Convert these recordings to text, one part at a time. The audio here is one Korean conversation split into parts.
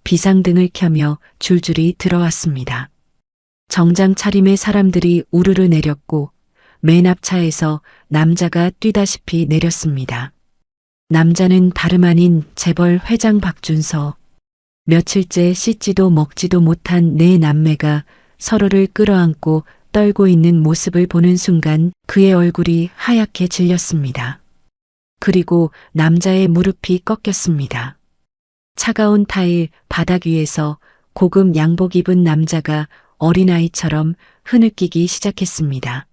비상등을 켜며 줄줄이 들어왔습니다. 정장 차림의 사람들이 우르르 내렸고 맨 앞차에서 남자가 뛰다시피 내렸습니다. 남자는 다름 아닌 재벌 회장 박준서. 며칠째 씻지도 먹지도 못한 네 남매가 서로를 끌어안고 떨고 있는 모습을 보는 순간 그의 얼굴이 하얗게 질렸습니다. 그리고 남자의 무릎이 꺾였습니다. 차가운 타일 바닥 위에서 고급 양복 입은 남자가 어린아이처럼 흐느끼기 시작했습니다.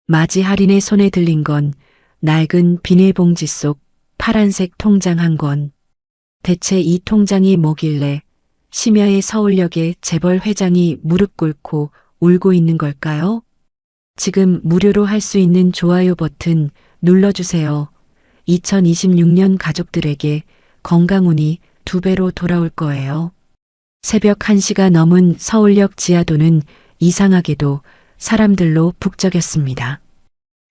맞이 할인의 손에 들린 건 낡은 비닐봉지 속 파란색 통장 한 권. 대체 이 통장이 뭐길래 심야의 서울역의 재벌 회장이 무릎 꿇고 울고 있는 걸까요? 지금 무료로 할 수 있는 좋아요 버튼 눌러주세요. 2026년 가족들에게 건강운이 2배로 돌아올 거예요. 새벽 1시가 넘은 서울역 지하도는 이상하게도 사람들로 북적였습니다.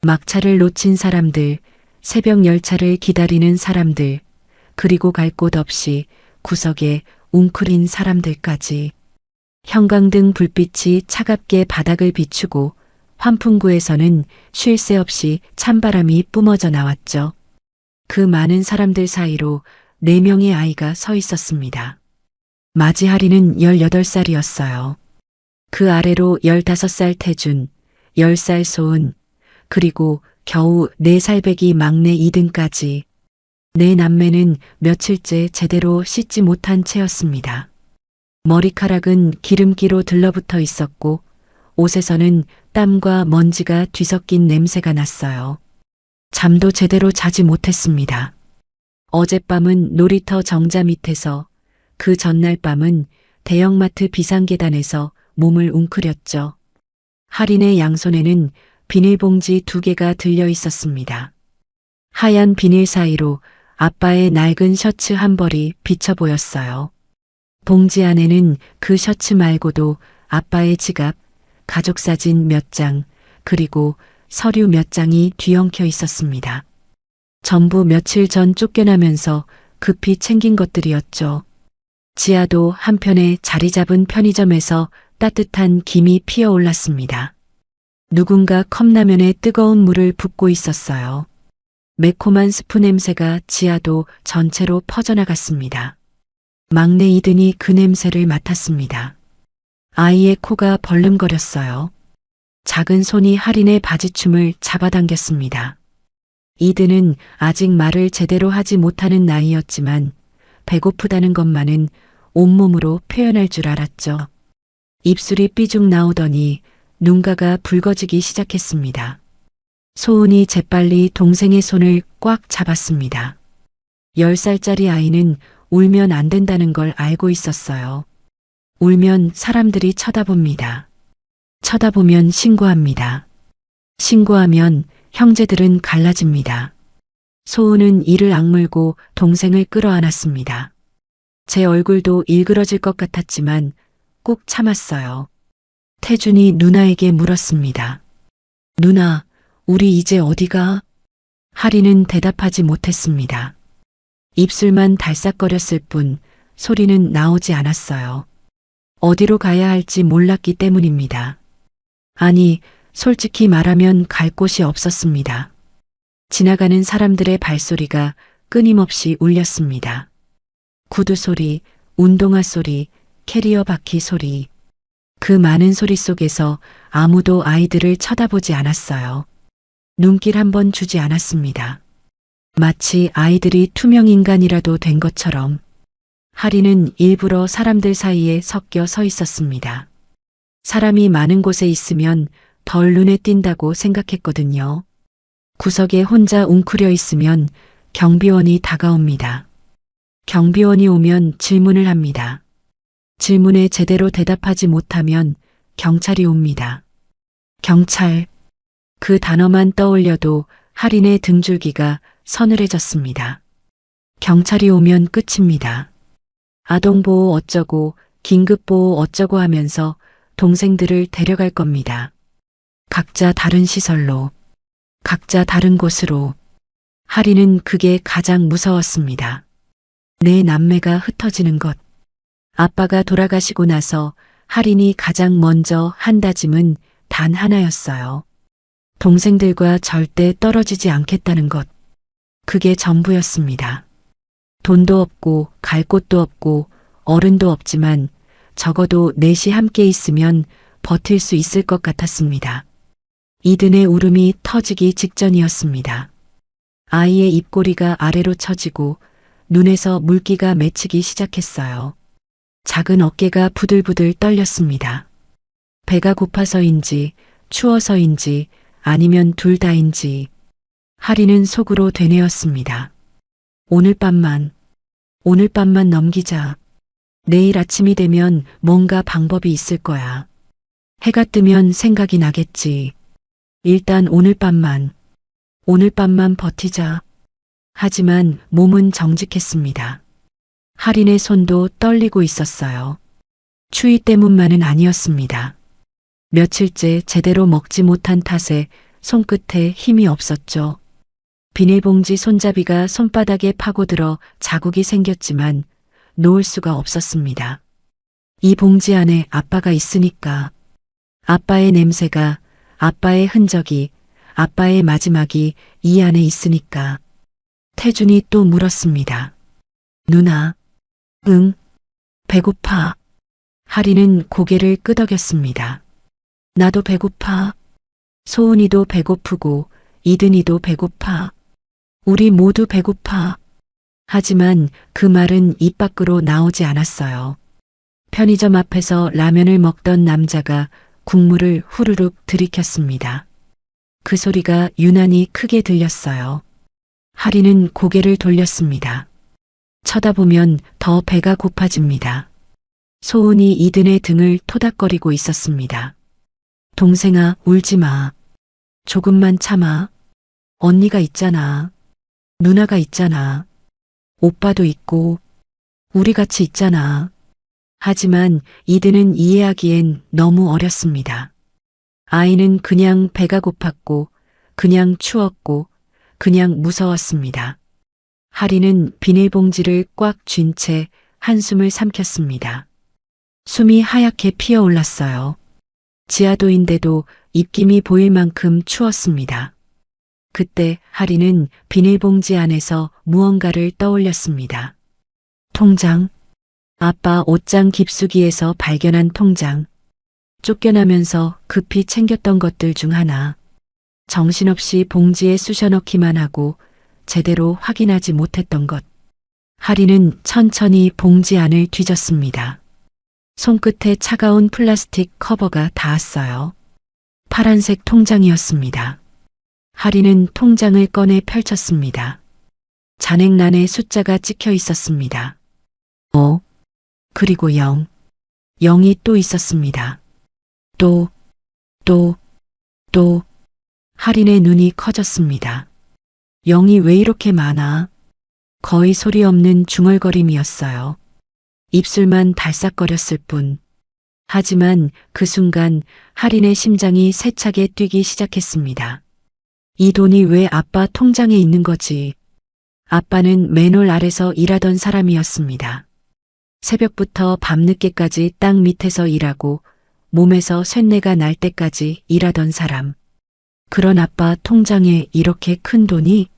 막차를 놓친 사람들, 새벽 열차를 기다리는 사람들, 그리고 갈 곳 없이 구석에 웅크린 사람들까지. 형광등 불빛이 차갑게 바닥을 비추고 환풍구에서는 쉴 새 없이 찬바람이 뿜어져 나왔죠. 그 많은 사람들 사이로 4명의 아이가 서 있었습니다. 맞이하리는 18살이었어요. 그 아래로 15살 태준, 10살 소은, 그리고 겨우 4살 배기 막내 이든까지. 네 남매는 며칠째 제대로 씻지 못한 채였습니다. 머리카락은 기름기로 들러붙어 있었고 옷에서는 땀과 먼지가 뒤섞인 냄새가 났어요. 잠도 제대로 자지 못했습니다. 어젯밤은 놀이터 정자 밑에서, 그 전날 밤은 대형마트 비상계단에서 몸을 웅크렸죠. 할인의 양손에는 비닐봉지 2개가 들려 있었습니다. 하얀 비닐 사이로 아빠의 낡은 셔츠 한 벌이 비쳐 보였어요. 봉지 안에는 그 셔츠 말고도 아빠의 지갑, 가족사진 몇 장, 그리고 서류 몇 장이 뒤엉켜 있었습니다. 전부 며칠 전 쫓겨나면서 급히 챙긴 것들이었죠. 지하도 한편에 자리 잡은 편의점에서 따뜻한 김이 피어올랐습니다. 누군가 컵라면에 뜨거운 물을 붓고 있었어요. 매콤한 스프 냄새가 지하도 전체로 퍼져나갔습니다. 막내 이든이 그 냄새를 맡았습니다. 아이의 코가 벌름거렸어요. 작은 손이 할인의 바지춤을 잡아당겼습니다. 이든은 아직 말을 제대로 하지 못하는 나이였지만 배고프다는 것만은 온몸으로 표현할 줄 알았죠. 입술이 삐죽 나오더니 눈가가 붉어지기 시작했습니다. 소은이 재빨리 동생의 손을 꽉 잡았습니다. 10살짜리 아이는 울면 안 된다는 걸 알고 있었어요. 울면 사람들이 쳐다봅니다. 쳐다보면 신고합니다. 신고하면 형제들은 갈라집니다. 소은은 이를 악물고 동생을 끌어안았습니다. 제 얼굴도 일그러질 것 같았지만 꾹 참았어요. 태준이 누나에게 물었습니다. 누나, 우리 이제 어디가? 하리는 대답하지 못했습니다. 입술만 달싹거렸을 뿐 소리는 나오지 않았어요. 어디로 가야 할지 몰랐기 때문입니다. 아니, 솔직히 말하면 갈 곳이 없었습니다. 지나가는 사람들의 발소리가 끊임없이 울렸습니다. 구두 소리, 운동화 소리, 캐리어 바퀴 소리. 그 많은 소리 속에서 아무도 아이들을 쳐다보지 않았어요. 눈길 한 번 주지 않았습니다. 마치 아이들이 투명인간이라도 된 것처럼. 하리는 일부러 사람들 사이에 섞여 서 있었습니다. 사람이 많은 곳에 있으면 덜 눈에 띈다고 생각했거든요. 구석에 혼자 웅크려 있으면 경비원이 다가옵니다. 경비원이 오면 질문을 합니다. 질문에 제대로 대답하지 못하면 경찰이 옵니다. 경찰. 그 단어만 떠올려도 할인의 등줄기가 서늘해졌습니다. 경찰이 오면 끝입니다. 아동보호 어쩌고 긴급보호 어쩌고 하면서 동생들을 데려갈 겁니다. 각자 다른 시설로, 각자 다른 곳으로. 하리는 그게 가장 무서웠습니다. 내 남매가 흩어지는 것. 아빠가 돌아가시고 나서 할인이 가장 먼저 한 다짐은 단 하나였어요. 동생들과 절대 떨어지지 않겠다는 것. 그게 전부였습니다. 돈도 없고 갈 곳도 없고 어른도 없지만 적어도 넷이 함께 있으면 버틸 수 있을 것 같았습니다. 이든의 울음이 터지기 직전이었습니다. 아이의 입꼬리가 아래로 처지고 눈에서 물기가 맺히기 시작했어요. 작은 어깨가 부들부들 떨렸습니다. 배가 고파서인지 추워서인지 아니면 둘 다인지 할인은 속으로 되뇌었습니다. 오늘 밤만 넘기자. 내일 아침이 되면 뭔가 방법이 있을 거야. 해가 뜨면 생각이 나겠지. 일단 오늘 밤만 버티자. 하지만 몸은 정직했습니다. 할인의 손도 떨리고 있었어요. 추위 때문만은 아니었습니다. 며칠째 제대로 먹지 못한 탓에 손끝에 힘이 없었죠. 비닐봉지 손잡이가 손바닥에 파고들어 자국이 생겼지만 놓을 수가 없었습니다. 이 봉지 안에 아빠가 있으니까. 아빠의 냄새가, 아빠의 흔적이, 아빠의 마지막이 이 안에 있으니까. 태준이 또 물었습니다. 누나, 응, 배고파. 할인은 고개를 끄덕였습니다. 나도 배고파. 소은이도 배고프고 이든이도 배고파. 우리 모두 배고파. 하지만 그 말은 입 밖으로 나오지 않았어요. 편의점 앞에서 라면을 먹던 남자가 국물을 후루룩 들이켰습니다. 그 소리가 유난히 크게 들렸어요. 할인은 고개를 돌렸습니다. 쳐다보면 더 배가 고파집니다. 소은이 이든의 등을 토닥거리고 있었습니다. 동생아, 울지 마. 조금만 참아. 언니가 있잖아. 누나가 있잖아. 오빠도 있고 우리 같이 있잖아. 하지만 이든은 이해하기엔 너무 어렸습니다. 아이는 그냥 배가 고팠고 그냥 추웠고 그냥 무서웠습니다. 할인은 비닐봉지를 꽉 쥔 채 한숨을 삼켰습니다. 숨이 하얗게 피어올랐어요. 지하도인데도 입김이 보일 만큼 추웠습니다. 그때 할인은 비닐봉지 안에서 무언가를 떠올렸습니다. 통장. 아빠 옷장 깊숙이에서 발견한 통장. 쫓겨나면서 급히 챙겼던 것들 중 하나. 정신없이 봉지에 쑤셔넣기만 하고 제대로 확인하지 못했던 것. 할인은 천천히 봉지 안을 뒤졌습니다. 손끝에 차가운 플라스틱 커버가 닿았어요. 파란색 통장이었습니다. 할인은 통장을 꺼내 펼쳤습니다. 잔액란에 숫자가 찍혀 있었습니다. 5, 그리고 0. 0이 또 있었습니다. 또. 할인의 눈이 커졌습니다. 0이 왜 이렇게 많아? 거의 소리 없는 중얼거림이었어요. 입술만 달싹거렸을 뿐. 하지만 그 순간 할인의 심장이 세차게 뛰기 시작했습니다. 이 돈이 왜 아빠 통장에 있는 거지? 아빠는 맨홀 아래서 일하던 사람이었습니다. 새벽부터 밤늦게까지 땅 밑에서 일하고 몸에서 쇳내가 날 때까지 일하던 사람. 그런 아빠 통장에 이렇게 큰 돈이?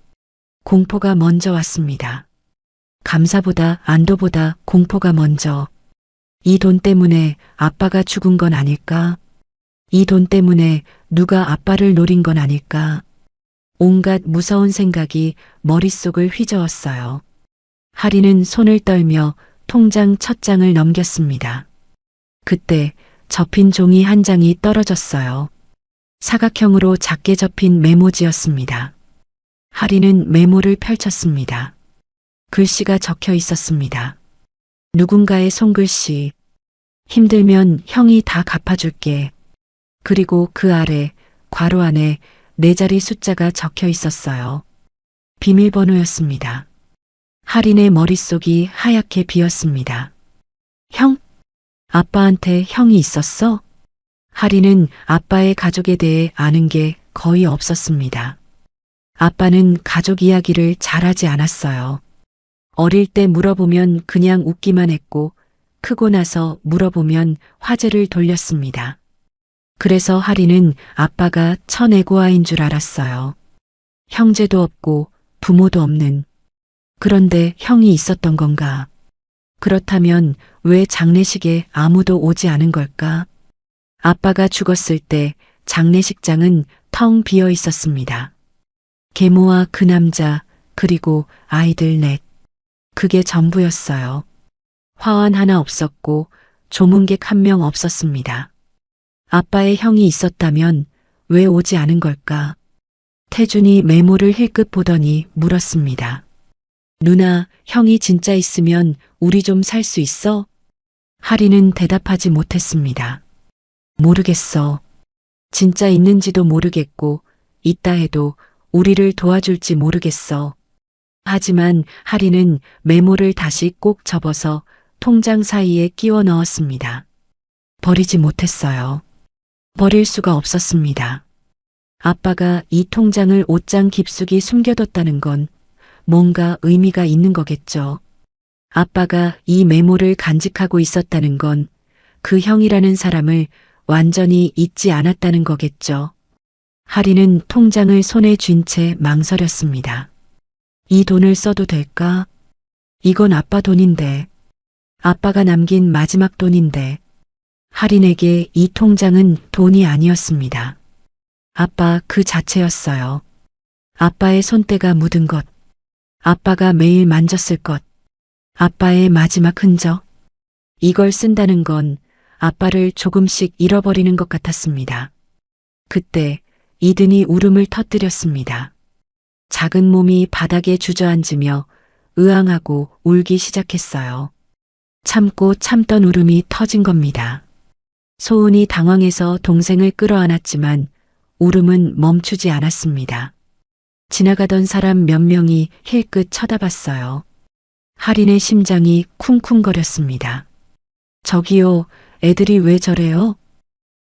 공포가 먼저 왔습니다. 감사보다 안도보다 공포가 먼저. 이 돈 때문에 아빠가 죽은 건 아닐까? 이 돈 때문에 누가 아빠를 노린 건 아닐까? 온갖 무서운 생각이 머릿속을 휘저었어요. 할인은 손을 떨며 통장 첫 장을 넘겼습니다. 그때 접힌 종이 한 장이 떨어졌어요. 사각형으로 작게 접힌 메모지였습니다. 할인은 메모를 펼쳤습니다. 글씨가 적혀 있었습니다. 누군가의 손글씨. 힘들면 형이 다 갚아줄게. 그리고 그 아래 괄호 안에 4자리 숫자가 적혀 있었어요. 비밀번호였습니다. 할인의 머릿속이 하얗게 비었습니다. 형? 아빠한테 형이 있었어? 할인은 아빠의 가족에 대해 아는 게 거의 없었습니다. 아빠는 가족 이야기를 잘하지 않았어요. 어릴 때 물어보면 그냥 웃기만 했고 크고 나서 물어보면 화제를 돌렸습니다. 그래서 하리는 아빠가 천애고아인 줄 알았어요. 형제도 없고 부모도 없는. 그런데 형이 있었던 건가? 그렇다면 왜 장례식에 아무도 오지 않은 걸까? 아빠가 죽었을 때 장례식장은 텅 비어 있었습니다. 계모와 그 남자, 그리고 아이들 넷. 그게 전부였어요. 화환 하나 없었고 조문객 한 명 없었습니다. 아빠의 형이 있었다면 왜 오지 않은 걸까? 태준이 메모를 힐끗 보더니 물었습니다. 누나, 형이 진짜 있으면 우리 좀 살 수 있어? 하리는 대답하지 못했습니다. 모르겠어. 진짜 있는지도 모르겠고, 있다 해도 우리를 도와줄지 모르겠어. 하지만 하리는 메모를 다시 꼭 접어서 통장 사이에 끼워 넣었습니다. 버리지 못했어요. 버릴 수가 없었습니다. 아빠가 이 통장을 옷장 깊숙이 숨겨뒀다는 건 뭔가 의미가 있는 거겠죠. 아빠가 이 메모를 간직하고 있었다는 건 그 형이라는 사람을 완전히 잊지 않았다는 거겠죠. 하리는 통장을 손에 쥔 채 망설였습니다. 이 돈을 써도 될까? 이건 아빠 돈인데. 아빠가 남긴 마지막 돈인데. 하린에게 이 통장은 돈이 아니었습니다. 아빠 그 자체였어요. 아빠의 손때가 묻은 것. 아빠가 매일 만졌을 것. 아빠의 마지막 흔적. 이걸 쓴다는 건 아빠를 조금씩 잃어버리는 것 같았습니다. 그때 이든이 울음을 터뜨렸습니다. 작은 몸이 바닥에 주저앉으며 으앙하고 울기 시작했어요. 참고 참던 울음이 터진 겁니다. 소은이 당황해서 동생을 끌어안았지만 울음은 멈추지 않았습니다. 지나가던 사람 몇 명이 힐끗 쳐다봤어요. 하린의 심장이 쿵쿵거렸습니다. 저기요, 애들이 왜 저래요?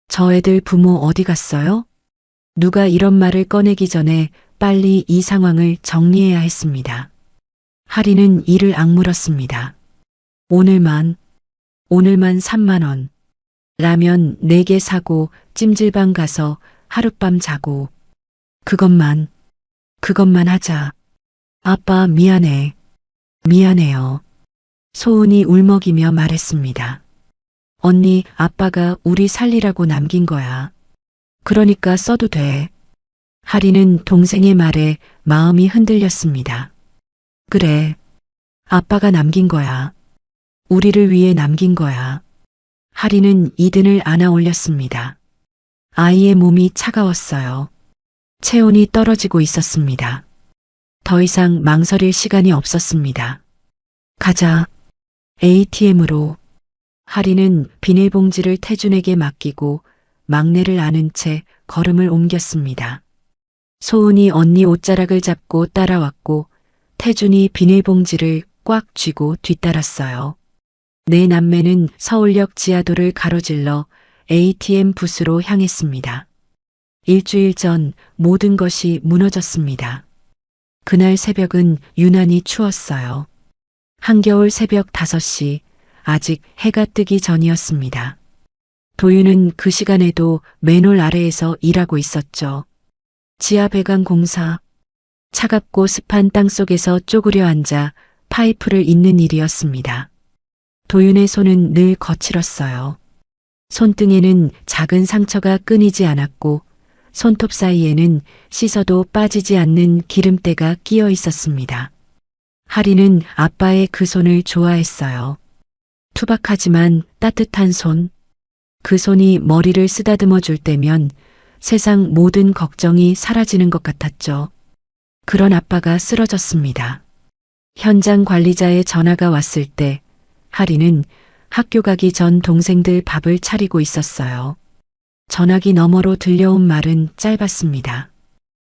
저 애들 부모 어디 갔어요? 누가 이런 말을 꺼내기 전에 빨리 이 상황을 정리해야 했습니다. 하리는 이를 악물었습니다. 오늘만 3만 원. 라면 4개 사고 찜질방 가서 하룻밤 자고. 그것만 하자. 아빠 미안해. 미안해요. 소은이 울먹이며 말했습니다. 언니, 아빠가 우리 살리라고 남긴 거야. 그러니까 써도 돼. 하리는 동생의 말에 마음이 흔들렸습니다. 그래. 아빠가 남긴 거야. 우리를 위해 남긴 거야. 하리는 이든을 안아 올렸습니다. 아이의 몸이 차가웠어요. 체온이 떨어지고 있었습니다. 더 이상 망설일 시간이 없었습니다. 가자. ATM으로. 하리는 비닐봉지를 태준에게 맡기고 막내를 안은 채 걸음을 옮겼습니다. 소은이 언니 옷자락을 잡고 따라왔고 태준이 비닐봉지를 꽉 쥐고 뒤따랐어요. 네 남매는 서울역 지하도를 가로질러 ATM 부스로 향했습니다. 일주일 전 모든 것이 무너졌습니다. 그날 새벽은 유난히 추웠어요. 한겨울 새벽 5시, 아직 해가 뜨기 전이었습니다. 도윤은 그 시간에도 맨홀 아래에서 일하고 있었죠. 지하 배관 공사. 차갑고 습한 땅속에서 쪼그려 앉아 파이프를 잇는 일이었습니다. 도윤의 손은 늘 거칠었어요. 손등에는 작은 상처가 끊이지 않았고 손톱 사이에는 씻어도 빠지지 않는 기름때가 끼어 있었습니다. 하리는 아빠의 그 손을 좋아했어요. 투박하지만 따뜻한 손. 그 손이 머리를 쓰다듬어 줄 때면 세상 모든 걱정이 사라지는 것 같았죠. 그런 아빠가 쓰러졌습니다. 현장 관리자의 전화가 왔을 때 하리는 학교 가기 전 동생들 밥을 차리고 있었어요. 전화기 너머로 들려온 말은 짧았습니다.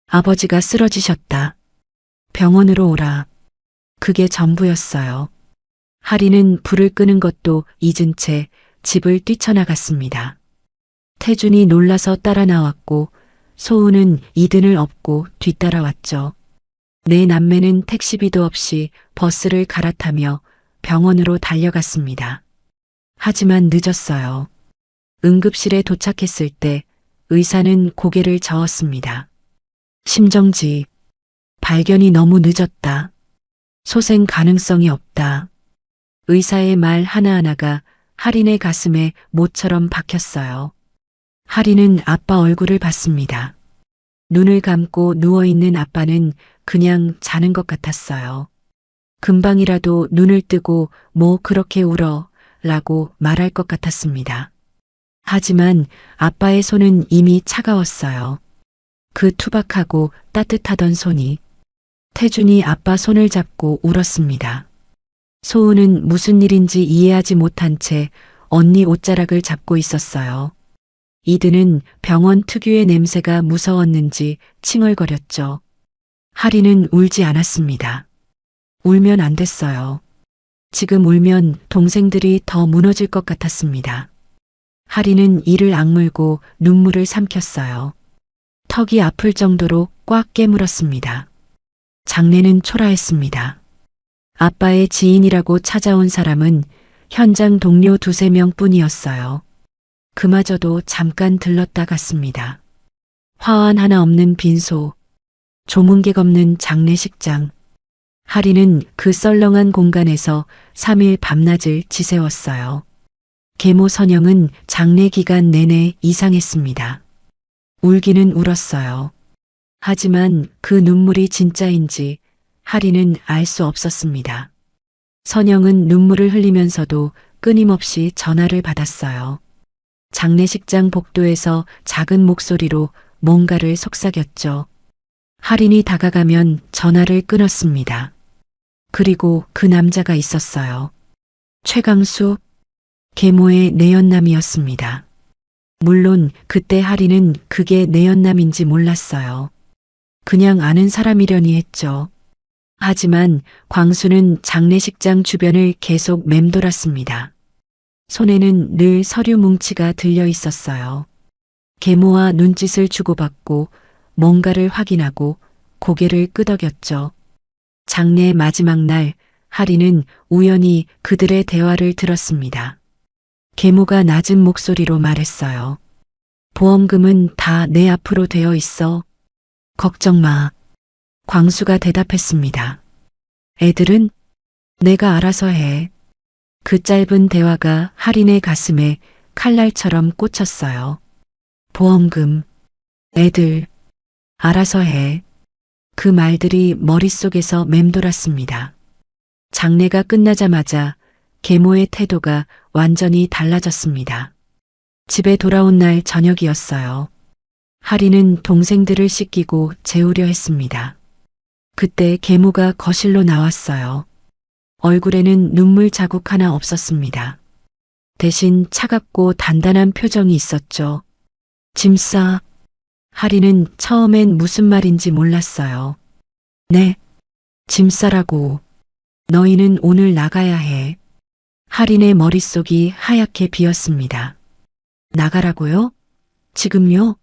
아버지가 쓰러지셨다. 병원으로 오라. 그게 전부였어요. 하리는 불을 끄는 것도 잊은 채 집을 뛰쳐나갔습니다. 태준이 놀라서 따라 나왔고 소은은 이든을 업고 뒤따라왔죠. 네 남매는 택시비도 없이 버스를 갈아타며 병원으로 달려갔습니다. 하지만 늦었어요. 응급실에 도착했을 때 의사는 고개를 저었습니다. 심정지. 발견이 너무 늦었다. 소생 가능성이 없다. 의사의 말 하나하나가 하린의 가슴에 못처럼 박혔어요. 하린은 아빠 얼굴을 봤습니다. 눈을 감고 누워있는 아빠는 그냥 자는 것 같았어요. 금방이라도 눈을 뜨고 뭐 그렇게 울어 라고 말할 것 같았습니다. 하지만 아빠의 손은 이미 차가웠어요. 그 투박하고 따뜻하던 손이. 태준이 아빠 손을 잡고 울었습니다. 소은은 무슨 일인지 이해하지 못한 채 언니 옷자락을 잡고 있었어요. 이드는 병원 특유의 냄새가 무서웠는지 칭얼거렸죠. 하리는 울지 않았습니다. 울면 안 됐어요. 지금 울면 동생들이 더 무너질 것 같았습니다. 하리는 이를 악물고 눈물을 삼켰어요. 턱이 아플 정도로 꽉 깨물었습니다. 장례는 초라했습니다. 아빠의 지인이라고 찾아온 사람은 현장 동료 2~3명 뿐이었어요. 그마저도 잠깐 들렀다 갔습니다. 화환 하나 없는 빈소, 조문객 없는 장례식장. 하리는 그 썰렁한 공간에서 3일 밤낮을 지새웠어요. 계모 선영은 장례 기간 내내 이상했습니다. 울기는 울었어요. 하지만 그 눈물이 진짜인지 하리는 알 수 없었습니다. 선영은 눈물을 흘리면서도 끊임없이 전화를 받았어요. 장례식장 복도에서 작은 목소리로 뭔가를 속삭였죠. 하린이 다가가면 전화를 끊었습니다. 그리고 그 남자가 있었어요. 최강수, 계모의 내연남이었습니다. 물론 그때 하린은 그게 내연남인지 몰랐어요. 그냥 아는 사람이려니 했죠. 하지만 광수는 장례식장 주변을 계속 맴돌았습니다. 손에는 늘 서류 뭉치가 들려 있었어요. 계모와 눈짓을 주고받고 뭔가를 확인하고 고개를 끄덕였죠. 장례 마지막 날 하리는 우연히 그들의 대화를 들었습니다. 계모가 낮은 목소리로 말했어요. 보험금은 다 내 앞으로 되어 있어. 걱정 마. 광수가 대답했습니다. 애들은 내가 알아서 해. 그 짧은 대화가 하린의 가슴에 칼날처럼 꽂혔어요. 보험금, 애들, 알아서 해. 그 말들이 머릿속에서 맴돌았습니다. 장례가 끝나자마자 계모의 태도가 완전히 달라졌습니다. 집에 돌아온 날 저녁이었어요. 하리는 동생들을 씻기고 재우려 했습니다. 그때 계모가 거실로 나왔어요. 얼굴에는 눈물 자국 하나 없었습니다. 대신 차갑고 단단한 표정이 있었죠. 짐 싸. 하리는 처음엔 무슨 말인지 몰랐어요. 네, 짐 싸라고. 너희는 오늘 나가야 해. 하린의 머릿속이 하얗게 비었습니다. 나가라고요? 지금요?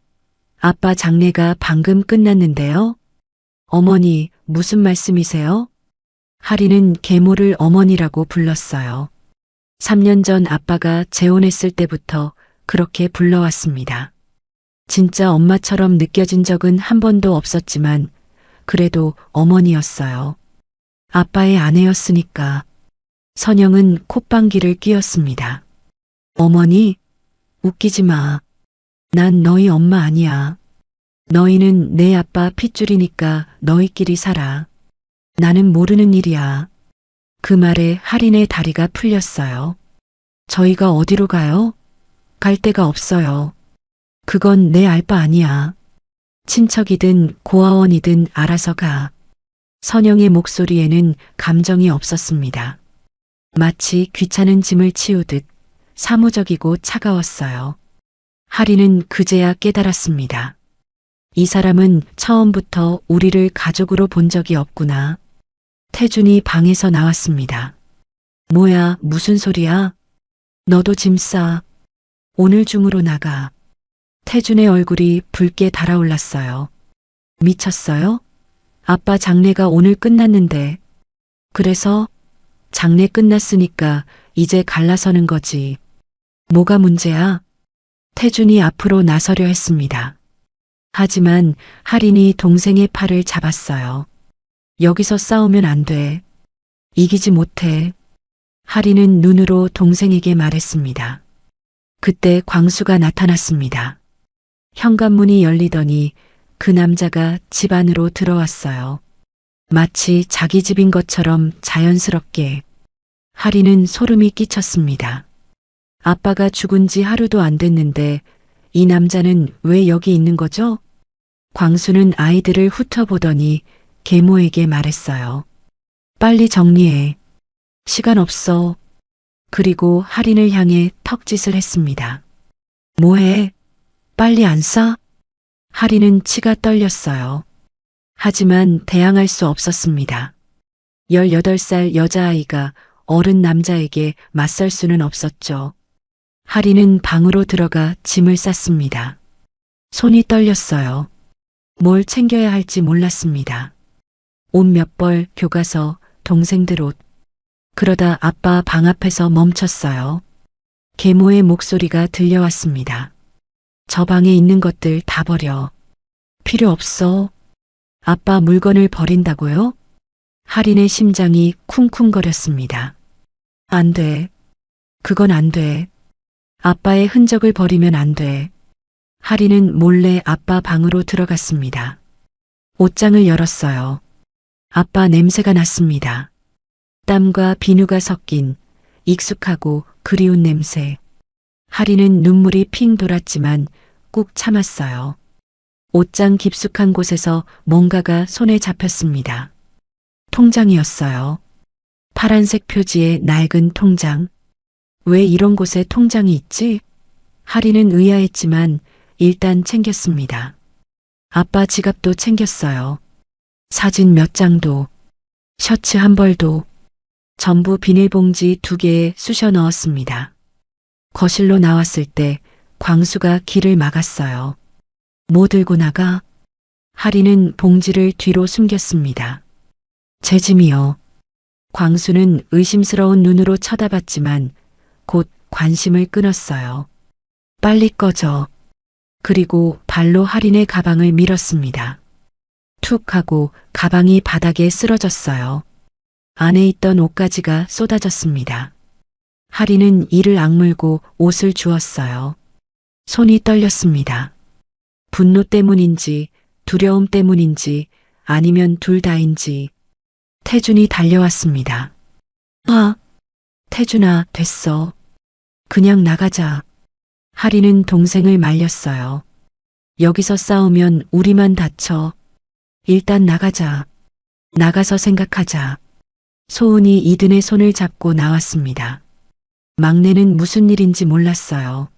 아빠 장례가 방금 끝났는데요. 어머니, 무슨 말씀이세요? 하리는 계모를 어머니라고 불렀어요. 3년 전 아빠가 재혼했을 때부터 그렇게 불러왔습니다. 진짜 엄마처럼 느껴진 적은 한 번도 없었지만 그래도 어머니였어요. 아빠의 아내였으니까. 선영은 콧방귀를 뀌었습니다. 어머니, 웃기지 마. 난 너희 엄마 아니야. 너희는 내 아빠 핏줄이니까 너희끼리 살아. 나는 모르는 일이야. 그 말에 하린의 다리가 풀렸어요. 저희가 어디로 가요? 갈 데가 없어요. 그건 내 알 바 아니야. 친척이든 고아원이든 알아서 가. 선영의 목소리에는 감정이 없었습니다. 마치 귀찮은 짐을 치우듯 사무적이고 차가웠어요. 하리는 그제야 깨달았습니다. 이 사람은 처음부터 우리를 가족으로 본 적이 없구나. 태준이 방에서 나왔습니다. 뭐야, 무슨 소리야? 너도 짐 싸. 오늘 중으로 나가. 태준의 얼굴이 붉게 달아올랐어요. 미쳤어요? 아빠 장례가 오늘 끝났는데. 그래서 장례 끝났으니까 이제 갈라서는 거지. 뭐가 문제야? 태준이 앞으로 나서려 했습니다. 하지만 할인이 동생의 팔을 잡았어요. 여기서 싸우면 안 돼. 이기지 못해. 할인은 눈으로 동생에게 말했습니다. 그때 광수가 나타났습니다. 현관문이 열리더니 그 남자가 집 안으로 들어왔어요. 마치 자기 집인 것처럼 자연스럽게. 할인은 소름이 끼쳤습니다. 아빠가 죽은 지 하루도 안 됐는데 이 남자는 왜 여기 있는 거죠? 광수는 아이들을 훑어보더니 계모에게 말했어요. 빨리 정리해. 시간 없어. 그리고 할인을 향해 턱짓을 했습니다. 뭐해? 빨리 안 싸? 할인은 치가 떨렸어요. 하지만 대항할 수 없었습니다. 18살 여자아이가 어른 남자에게 맞설 수는 없었죠. 할인은 방으로 들어가 짐을 쌌습니다. 손이 떨렸어요. 뭘 챙겨야 할지 몰랐습니다. 옷 몇 벌, 교과서, 동생들 옷. 그러다 아빠 방 앞에서 멈췄어요. 계모의 목소리가 들려왔습니다. 저 방에 있는 것들 다 버려. 필요 없어. 아빠 물건을 버린다고요? 할인의 심장이 쿵쿵거렸습니다. 안 돼. 그건 안 돼. 아빠의 흔적을 버리면 안 돼. 할인은 몰래 아빠 방으로 들어갔습니다. 옷장을 열었어요. 아빠 냄새가 났습니다. 땀과 비누가 섞인 익숙하고 그리운 냄새. 할인은 눈물이 핑 돌았지만 꾹 참았어요. 옷장 깊숙한 곳에서 뭔가가 손에 잡혔습니다. 통장이었어요. 파란색 표지의 낡은 통장. 왜 이런 곳에 통장이 있지? 할인은 의아했지만 일단 챙겼습니다. 아빠 지갑도 챙겼어요. 사진 몇 장도, 셔츠 한 벌도, 전부 비닐봉지 2개에 쑤셔 넣었습니다. 거실로 나왔을 때 광수가 길을 막았어요. 뭐 들고 나가? 할인은 봉지를 뒤로 숨겼습니다. 제 짐이요. 광수는 의심스러운 눈으로 쳐다봤지만 곧 관심을 끊었어요. 빨리 꺼져. 그리고 발로 할인의 가방을 밀었습니다. 툭 하고 가방이 바닥에 쓰러졌어요. 안에 있던 옷가지가 쏟아졌습니다. 할인은 이를 악물고 옷을 주웠어요. 손이 떨렸습니다. 분노 때문인지 두려움 때문인지 아니면 둘 다인지 태준이 달려왔습니다. 태준아, 됐어. 그냥 나가자. 할인은 동생을 말렸어요. 여기서 싸우면 우리만 다쳐. 일단 나가자. 나가서 생각하자. 소은이 이든의 손을 잡고 나왔습니다. 막내는 무슨 일인지 몰랐어요.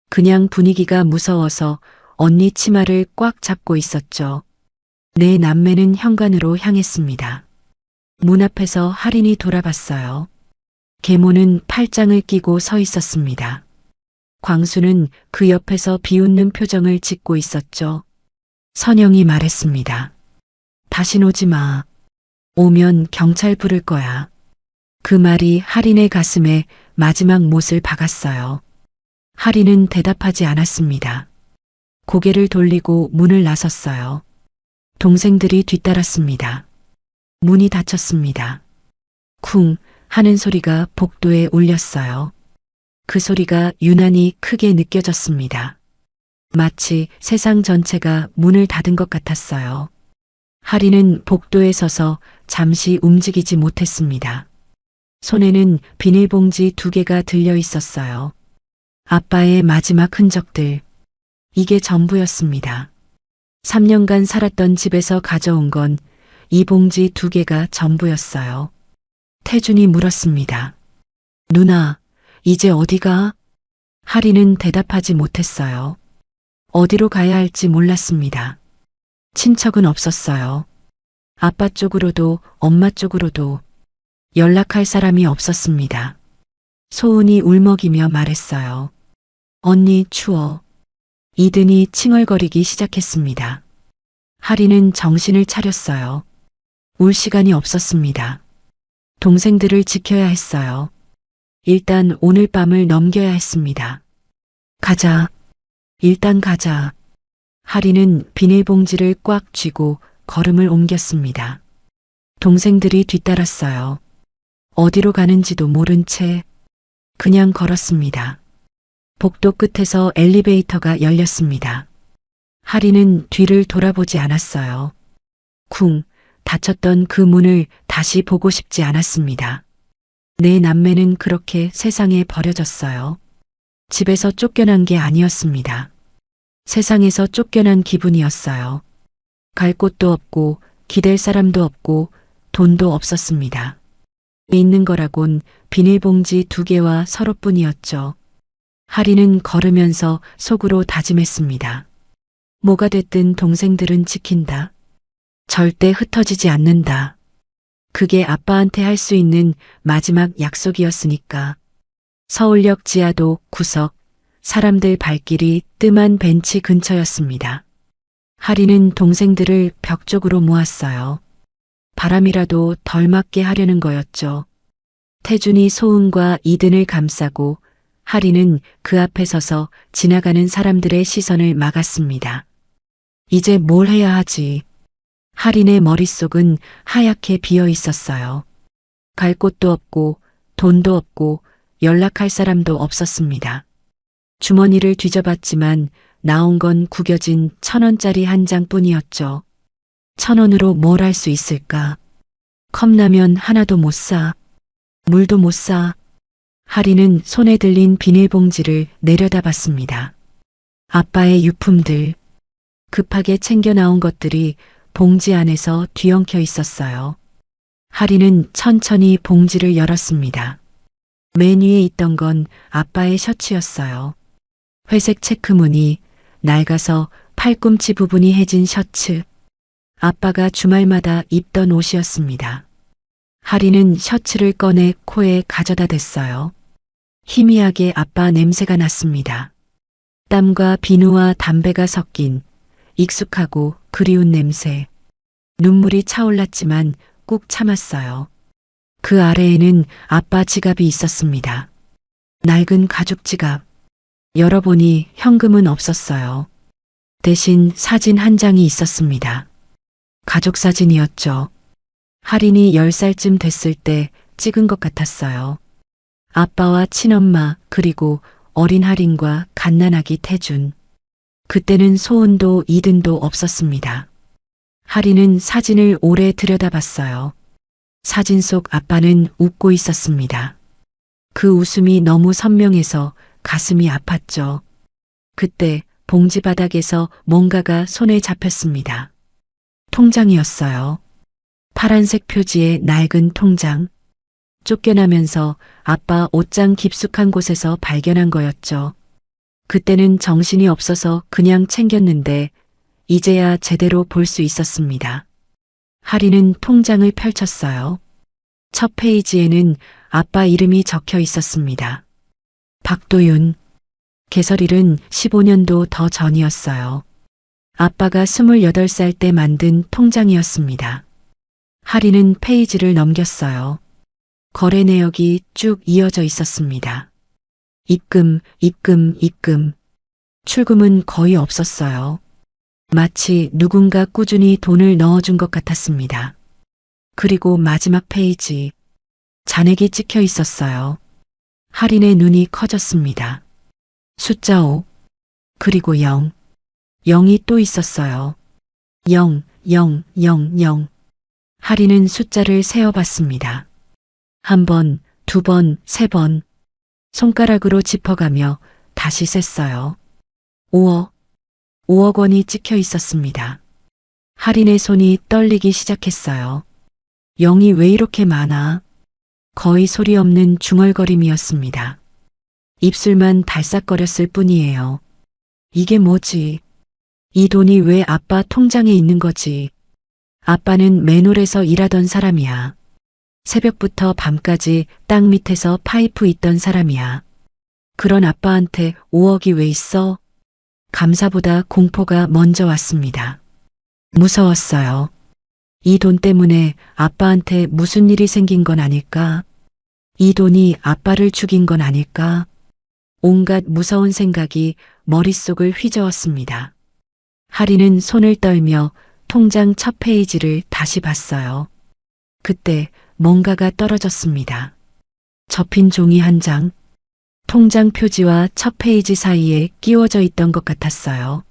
그냥 분위기가 무서워서 언니 치마를 꽉 잡고 있었죠. 내 남매는 현관으로 향했습니다. 문 앞에서 할인이 돌아봤어요. 계모는 팔짱을 끼고 서 있었습니다. 광수는 그 옆에서 비웃는 표정을 짓고 있었죠. 선영이 말했습니다. 다신 오지 마. 오면 경찰 부를 거야. 그 말이 할인의 가슴에 마지막 못을 박았어요. 할인은 대답하지 않았습니다. 고개를 돌리고 문을 나섰어요. 동생들이 뒤따랐습니다. 문이 닫혔습니다. 쿵 하는 소리가 복도에 울렸어요. 그 소리가 유난히 크게 느껴졌습니다. 마치 세상 전체가 문을 닫은 것 같았어요. 할인은 복도에 서서 잠시 움직이지 못했습니다. 손에는 비닐봉지 2개가 들려 있었어요. 아빠의 마지막 흔적들. 이게 전부였습니다. 3년간 살았던 집에서 가져온 건 이 봉지 2개가 전부였어요. 태준이 물었습니다. 누나, 이제 어디가? 할인은 대답하지 못했어요. 어디로 가야 할지 몰랐습니다. 친척은 없었어요. 아빠 쪽으로도 엄마 쪽으로도 연락할 사람이 없었습니다. 소은이 울먹이며 말했어요. 언니 추워. 이든이 칭얼거리기 시작했습니다. 할인은 정신을 차렸어요. 울 시간이 없었습니다. 동생들을 지켜야 했어요. 일단 오늘 밤을 넘겨야 했습니다. 가자. 일단 가자. 하리는 비닐봉지를 꽉 쥐고 걸음을 옮겼습니다. 동생들이 뒤따랐어요. 어디로 가는지도 모른 채 그냥 걸었습니다. 복도 끝에서 엘리베이터가 열렸습니다. 하리는 뒤를 돌아보지 않았어요. 쿵 닫혔던 그 문을 다시 보고 싶지 않았습니다. 내 남매는 그렇게 세상에 버려졌어요. 집에서 쫓겨난 게 아니었습니다. 세상에서 쫓겨난 기분이었어요. 갈 곳도 없고 기댈 사람도 없고 돈도 없었습니다. 있는 거라곤 비닐봉지 2개와 서로뿐이었죠. 하리는 걸으면서 속으로 다짐했습니다. 뭐가 됐든 동생들은 지킨다. 절대 흩어지지 않는다. 그게 아빠한테 할 수 있는 마지막 약속이었으니까. 서울역 지하도 구석, 사람들 발길이 뜸한 벤치 근처였습니다. 하리는 동생들을 벽 쪽으로 모았어요. 바람이라도 덜 맞게 하려는 거였죠. 태준이 소은과 이든을 감싸고 하리는 그 앞에 서서 지나가는 사람들의 시선을 막았습니다. 이제 뭘 해야 하지? 하린의 머릿속은 하얗게 비어 있었어요. 갈 곳도 없고 돈도 없고 연락할 사람도 없었습니다. 주머니를 뒤져봤지만 나온 건 구겨진 1,000원짜리 한 장뿐이었죠. 1,000원으로 뭘 할 수 있을까? 컵라면 하나도 못 사. 물도 못 사. 하리는 손에 들린 비닐봉지를 내려다봤습니다. 아빠의 유품들. 급하게 챙겨 나온 것들이 봉지 안에서 뒤엉켜 있었어요. 하리는 천천히 봉지를 열었습니다. 맨 위에 있던 건 아빠의 셔츠였어요. 회색 체크무늬, 낡아서 팔꿈치 부분이 해진 셔츠. 아빠가 주말마다 입던 옷이었습니다. 하리는 셔츠를 꺼내 코에 가져다 댔어요. 희미하게 아빠 냄새가 났습니다. 땀과 비누와 담배가 섞인 익숙하고 그리운 냄새. 눈물이 차올랐지만 꾹 참았어요. 그 아래에는 아빠 지갑이 있었습니다. 낡은 가죽 지갑. 열어보니 현금은 없었어요. 대신 사진 한 장이 있었습니다. 가족 사진이었죠. 하린이 10살쯤 됐을 때 찍은 것 같았어요. 아빠와 친엄마 그리고 어린 하린과 갓난아기 태준. 그때는 소은도 이든도 없었습니다. 하린은 사진을 오래 들여다봤어요. 사진 속 아빠는 웃고 있었습니다. 그 웃음이 너무 선명해서 가슴이 아팠죠. 그때 봉지 바닥에서 뭔가가 손에 잡혔습니다. 통장이었어요. 파란색 표지의 낡은 통장. 쫓겨나면서 아빠 옷장 깊숙한 곳에서 발견한 거였죠. 그때는 정신이 없어서 그냥 챙겼는데 이제야 제대로 볼 수 있었습니다. 하리는 통장을 펼쳤어요. 첫 페이지에는 아빠 이름이 적혀 있었습니다. 박도윤. 개설일은 15년도 더 전이었어요. 아빠가 28살 때 만든 통장이었습니다. 하리는 페이지를 넘겼어요. 거래 내역이 쭉 이어져 있었습니다. 입금, 입금, 입금. 출금은 거의 없었어요. 마치 누군가 꾸준히 돈을 넣어준 것 같았습니다. 그리고 마지막 페이지. 잔액이 찍혀 있었어요. 하린의 눈이 커졌습니다. 숫자 5. 그리고 0. 0이 또 있었어요. 0, 0, 0, 0. 하린은 숫자를 세어봤습니다. 1번, 2번, 3번. 손가락으로 짚어가며 다시 셌어요. 5억 원이 찍혀 있었습니다. 하린의 손이 떨리기 시작했어요. 0이 왜 이렇게 많아? 거의 소리 없는 중얼거림이었습니다. 입술만 달싹거렸을 뿐이에요. 이게 뭐지? 이 돈이 왜 아빠 통장에 있는 거지? 아빠는 맨홀에서 일하던 사람이야. 새벽부터 밤까지 땅 밑에서 파이프 있던 사람이야. 그런 아빠한테 5억이 왜 있어? 감사보다 공포가 먼저 왔습니다. 무서웠어요. 이 돈 때문에 아빠한테 무슨 일이 생긴 건 아닐까? 이 돈이 아빠를 죽인 건 아닐까? 온갖 무서운 생각이 머릿속을 휘저었습니다. 하리는 손을 떨며 통장 첫 페이지를 다시 봤어요. 그때 뭔가가 떨어졌습니다. 접힌 종이 한 장, 통장 표지와 첫 페이지 사이에 끼워져 있던 것 같았어요.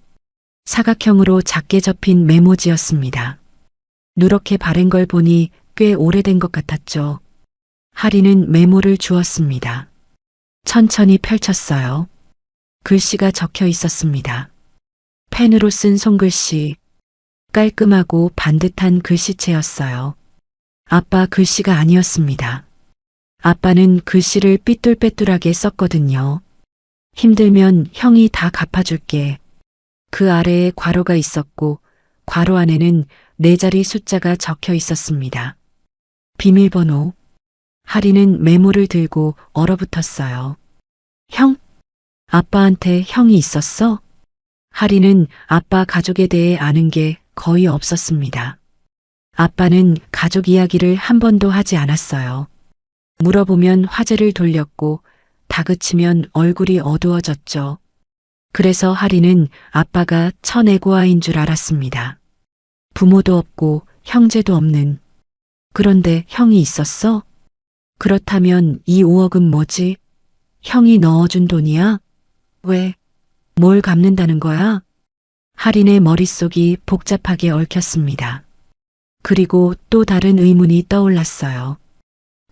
사각형으로 작게 접힌 메모지였습니다. 누렇게 바른 걸 보니 꽤 오래된 것 같았죠. 하리는 메모를 주었습니다. 천천히 펼쳤어요. 글씨가 적혀 있었습니다. 펜으로 쓴 손글씨, 깔끔하고 반듯한 글씨체였어요. 아빠 글씨가 아니었습니다. 아빠는 글씨를 삐뚤빼뚤하게 썼거든요. 힘들면 형이 다 갚아줄게. 그 아래에 괄호가 있었고 괄호 안에는 4자리 숫자가 적혀 있었습니다. 비밀번호. 하리는 메모를 들고 얼어붙었어요. 형? 아빠한테 형이 있었어? 하리는 아빠 가족에 대해 아는 게 거의 없었습니다. 아빠는 가족 이야기를 한 번도 하지 않았어요. 물어보면 화제를 돌렸고 다그치면 얼굴이 어두워졌죠. 그래서 하리는 아빠가 천애고아인 줄 알았습니다. 부모도 없고 형제도 없는. 그런데 형이 있었어? 그렇다면 이 5억은 뭐지? 형이 넣어준 돈이야? 왜? 뭘 갚는다는 거야? 하린의 머릿속이 복잡하게 얽혔습니다. 그리고 또 다른 의문이 떠올랐어요.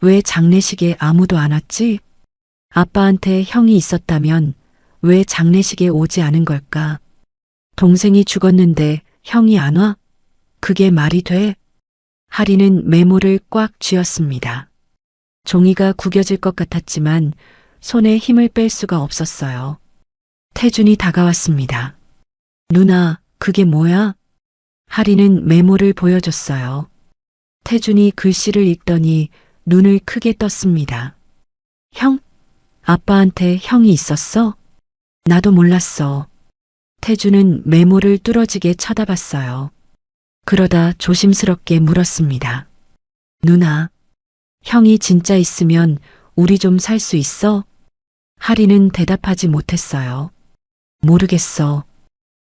왜 장례식에 아무도 안 왔지? 아빠한테 형이 있었다면 왜 장례식에 오지 않은 걸까? 동생이 죽었는데 형이 안 와? 그게 말이 돼? 하리는 메모를 꽉 쥐었습니다. 종이가 구겨질 것 같았지만 손에 힘을 뺄 수가 없었어요. 태준이 다가왔습니다. 누나, 그게 뭐야? 하리는 메모를 보여줬어요. 태준이 글씨를 읽더니 눈을 크게 떴습니다. 형? 아빠한테 형이 있었어? 나도 몰랐어. 태준은 메모를 뚫어지게 쳐다봤어요. 그러다 조심스럽게 물었습니다. 누나, 형이 진짜 있으면 우리 좀 살 수 있어? 하리는 대답하지 못했어요. 모르겠어.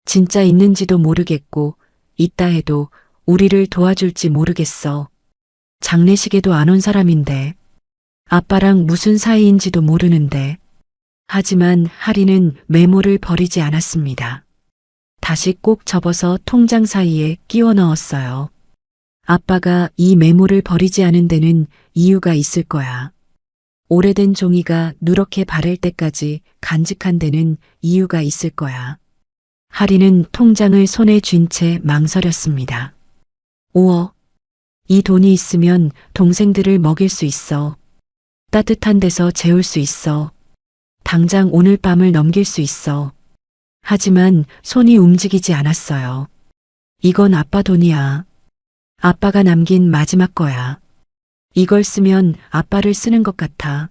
진짜 있는지도 모르겠고 있다 해도 우리를 도와줄지 모르겠어. 장례식에도 안 온 사람인데 아빠랑 무슨 사이인지도 모르는데. 하지만 하리는 메모를 버리지 않았습니다. 다시 꼭 접어서 통장 사이에 끼워 넣었어요. 아빠가 이 메모를 버리지 않은 데는 이유가 있을 거야. 오래된 종이가 누렇게 바를 때까지 간직한 데는 이유가 있을 거야. 하리는 통장을 손에 쥔 채 망설였습니다. 5억. 이 돈이 있으면 동생들을 먹일 수 있어. 따뜻한 데서 재울 수 있어. 당장 오늘 밤을 넘길 수 있어. 하지만 손이 움직이지 않았어요. 이건 아빠 돈이야. 아빠가 남긴 마지막 거야. 이걸 쓰면 아빠를 쓰는 것 같아.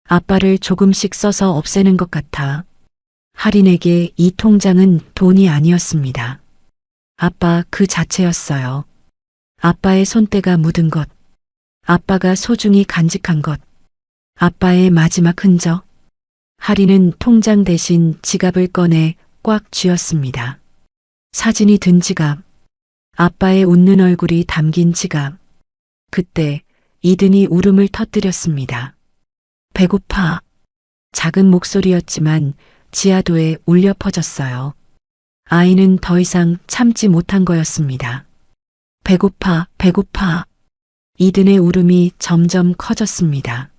아빠를 조금씩 써서 없애는 것 같아. 하린에게 이 통장은 돈이 아니었습니다. 아빠 그 자체였어요. 아빠의 손때가 묻은 것. 아빠가 소중히 간직한 것. 아빠의 마지막 흔적. 하리는 통장 대신 지갑을 꺼내 꽉 쥐었습니다. 사진이 든 지갑. 아빠의 웃는 얼굴이 담긴 지갑. 그때 이든이 울음을 터뜨렸습니다. 배고파. 작은 목소리였지만 지하도에 울려 퍼졌어요. 아이는 더 이상 참지 못한 거였습니다. 배고파, 배고파. 이든의 울음이 점점 커졌습니다.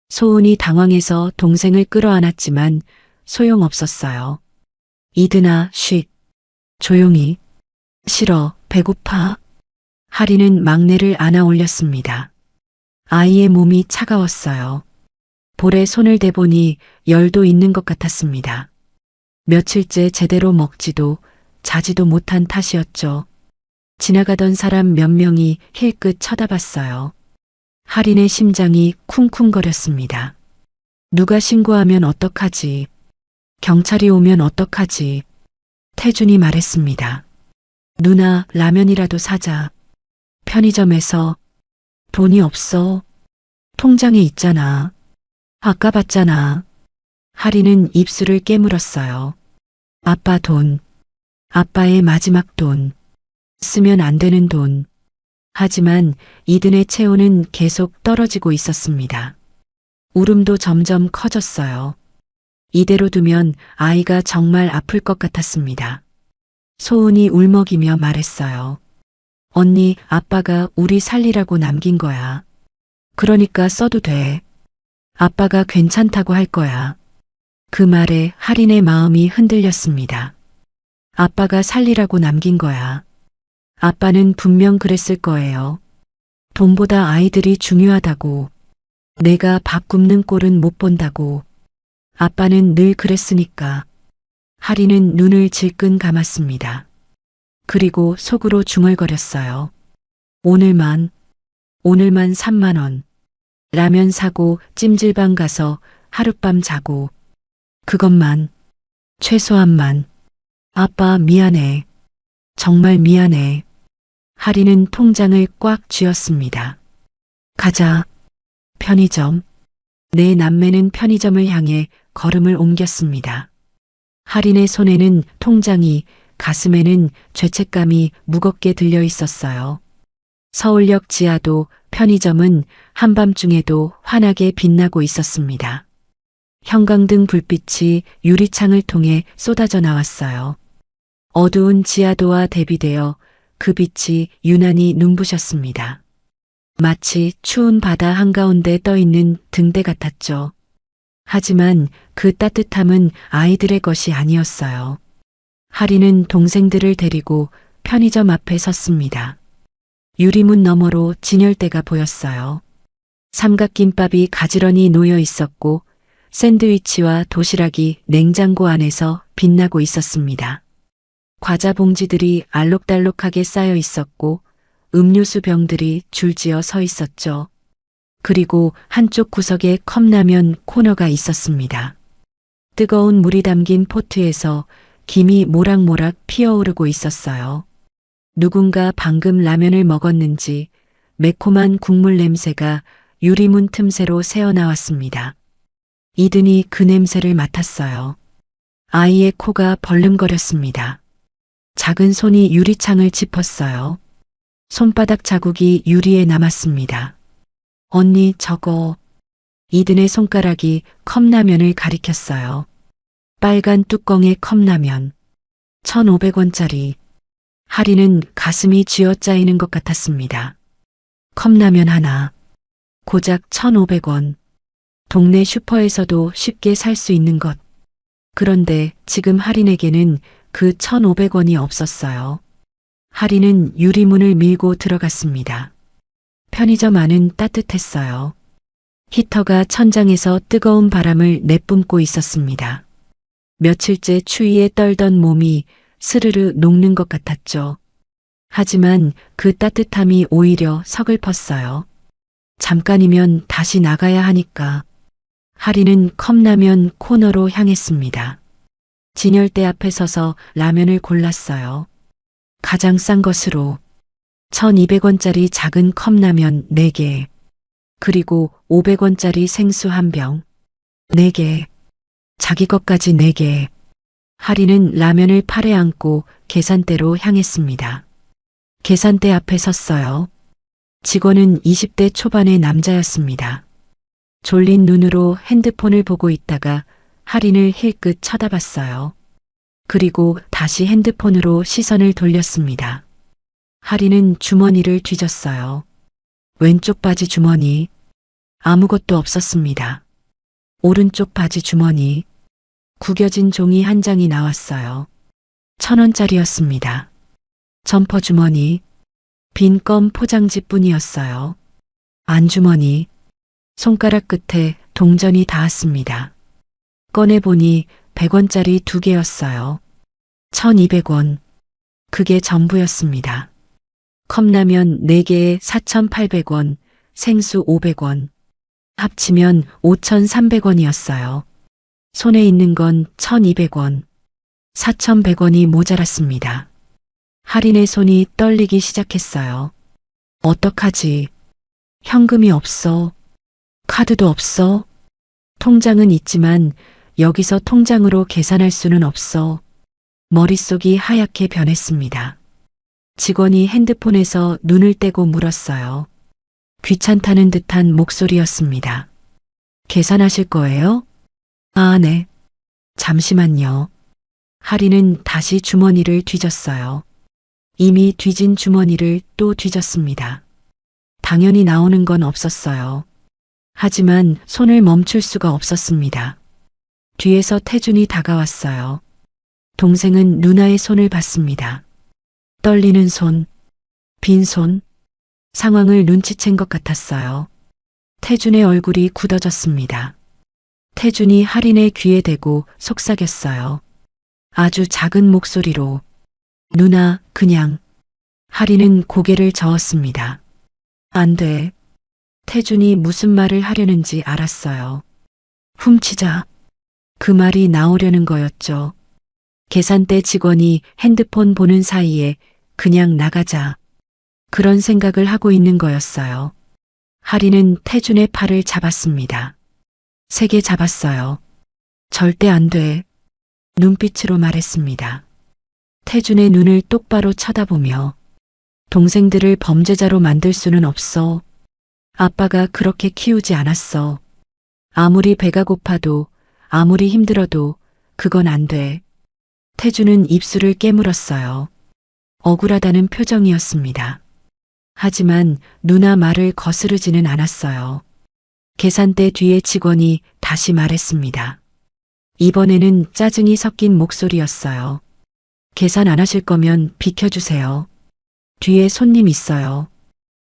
소은이 당황해서 동생을 끌어안았지만 소용없었어요. 이든아, 쉿. 조용히. 싫어, 배고파. 하리는 막내를 안아 올렸습니다. 아이의 몸이 차가웠어요. 볼에 손을 대보니 열도 있는 것 같았습니다. 며칠째 제대로 먹지도 자지도 못한 탓이었죠. 지나가던 사람 몇 명이 힐끗 쳐다봤어요. 하린의 심장이 쿵쿵거렸습니다. 누가 신고하면 어떡하지? 경찰이 오면 어떡하지? 태준이 말했습니다. 누나, 라면이라도 사자. 편의점에서. 돈이 없어. 통장에 있잖아. 아까 봤잖아. 하리는 입술을 깨물었어요. 아빠 돈. 아빠의 마지막 돈. 쓰면 안 되는 돈. 하지만 이든의 체온은 계속 떨어지고 있었습니다. 울음도 점점 커졌어요. 이대로 두면 아이가 정말 아플 것 같았습니다. 소은이 울먹이며 말했어요. 언니, 아빠가 우리 살리라고 남긴 거야. 그러니까 써도 돼. 아빠가 괜찮다고 할 거야. 그 말에 할인의 마음이 흔들렸습니다. 아빠가 살리라고 남긴 거야. 아빠는 분명 그랬을 거예요. 돈보다 아이들이 중요하다고. 내가 밥 굶는 꼴은 못 본다고. 아빠는 늘 그랬으니까. 할인은 눈을 질끈 감았습니다. 그리고 속으로 중얼거렸어요. 오늘만 3만 원. 라면 사고 찜질방 가서 하룻밤 자고. 그것만. 최소한만. 아빠 미안해. 정말 미안해. 할인은 통장을 꽉 쥐었습니다. 가자. 편의점. 내 남매는 편의점을 향해 걸음을 옮겼습니다. 할인의 손에는 통장이, 가슴에는 죄책감이 무겁게 들려 있었어요. 서울역 지하도 편의점은 한밤중에도 환하게 빛나고 있었습니다. 형광등 불빛이 유리창을 통해 쏟아져 나왔어요. 어두운 지하도와 대비되어 그 빛이 유난히 눈부셨습니다. 마치 추운 바다 한가운데 떠있는 등대 같았죠. 하지만 그 따뜻함은 아이들의 것이 아니었어요. 할인은 동생들을 데리고 편의점 앞에 섰습니다. 유리문 너머로 진열대가 보였어요. 삼각김밥이 가지런히 놓여 있었고 샌드위치와 도시락이 냉장고 안에서 빛나고 있었습니다. 과자 봉지들이 알록달록하게 쌓여 있었고 음료수 병들이 줄지어 서 있었죠. 그리고 한쪽 구석에 컵라면 코너가 있었습니다. 뜨거운 물이 담긴 포트에서 김이 모락모락 피어오르고 있었어요. 누군가 방금 라면을 먹었는지 매콤한 국물 냄새가 유리문 틈새로 새어나왔습니다. 이든이 그 냄새를 맡았어요. 아이의 코가 벌름거렸습니다. 작은 손이 유리창을 짚었어요. 손바닥 자국이 유리에 남았습니다. 언니, 저거. 이든의 손가락이 컵라면을 가리켰어요. 빨간 뚜껑의 컵라면. 1,500원짜리. 할인은 가슴이 쥐어짜이는 것 같았습니다. 컵라면 하나. 고작 1,500원. 동네 슈퍼에서도 쉽게 살 수 있는 것. 그런데 지금 할인에게는 그 1,500원이 없었어요. 할인은 유리문을 밀고 들어갔습니다. 편의점 안은 따뜻했어요. 히터가 천장에서 뜨거운 바람을 내뿜고 있었습니다. 며칠째 추위에 떨던 몸이 스르르 녹는 것 같았죠. 하지만 그 따뜻함이 오히려 서글펐어요. 잠깐이면 다시 나가야 하니까. 할인은 컵라면 코너로 향했습니다. 진열대 앞에 서서 라면을 골랐어요. 가장 싼 것으로 1,200원짜리 작은 컵라면 4개, 그리고 500원짜리 생수 한 병, 4개, 자기 것까지 4개. 할인은 라면을 팔에 안고 계산대로 향했습니다. 계산대 앞에 섰어요. 직원은 20대 초반의 남자였습니다. 졸린 눈으로 핸드폰을 보고 있다가 할인을 힐끗 쳐다봤어요. 그리고 다시 핸드폰으로 시선을 돌렸습니다. 할인은 주머니를 뒤졌어요. 왼쪽 바지 주머니. 아무것도 없었습니다. 오른쪽 바지 주머니. 구겨진 종이 한 장이 나왔어요. 1,000원짜리였습니다. 점퍼 주머니. 빈 껌 포장지뿐이었어요. 안주머니. 손가락 끝에 동전이 닿았습니다. 꺼내보니 100원짜리 2개였어요. 1,200원. 그게 전부였습니다. 컵라면 4개에 4,800원, 생수 500원. 합치면 5,300원이었어요. 손에 있는 건 1,200원. 4,100원이 모자랐습니다. 할인의 손이 떨리기 시작했어요. 어떡하지? 현금이 없어. 카드도 없어. 통장은 있지만 여기서 통장으로 계산할 수는 없어. 머릿속이 하얗게 변했습니다. 직원이 핸드폰에서 눈을 떼고 물었어요. 귀찮다는 듯한 목소리였습니다. 계산하실 거예요? 아, 네. 잠시만요. 하리는 다시 주머니를 뒤졌어요. 이미 뒤진 주머니를 또 뒤졌습니다. 당연히 나오는 건 없었어요. 하지만 손을 멈출 수가 없었습니다. 뒤에서 태준이 다가왔어요. 동생은 누나의 손을 봤습니다. 떨리는 손, 빈 손, 상황을 눈치챈 것 같았어요. 태준의 얼굴이 굳어졌습니다. 태준이 할인의 귀에 대고 속삭였어요. 아주 작은 목소리로 누나 그냥. 할인은 고개를 저었습니다. 안 돼. 태준이 무슨 말을 하려는지 알았어요. 훔치자. 그 말이 나오려는 거였죠. 계산대 직원이 핸드폰 보는 사이에 그냥 나가자. 그런 생각을 하고 있는 거였어요. 할인은 태준의 팔을 잡았습니다. 세게 잡았어요. 절대 안 돼. 눈빛으로 말했습니다. 태준의 눈을 똑바로 쳐다보며 동생들을 범죄자로 만들 수는 없어. 아빠가 그렇게 키우지 않았어. 아무리 배가 고파도 아무리 힘들어도 그건 안 돼. 태준은 입술을 깨물었어요. 억울하다는 표정이었습니다. 하지만 누나 말을 거스르지는 않았어요. 계산대 뒤에 직원이 다시 말했습니다. 이번에는 짜증이 섞인 목소리였어요. 계산 안 하실 거면 비켜주세요. 뒤에 손님 있어요.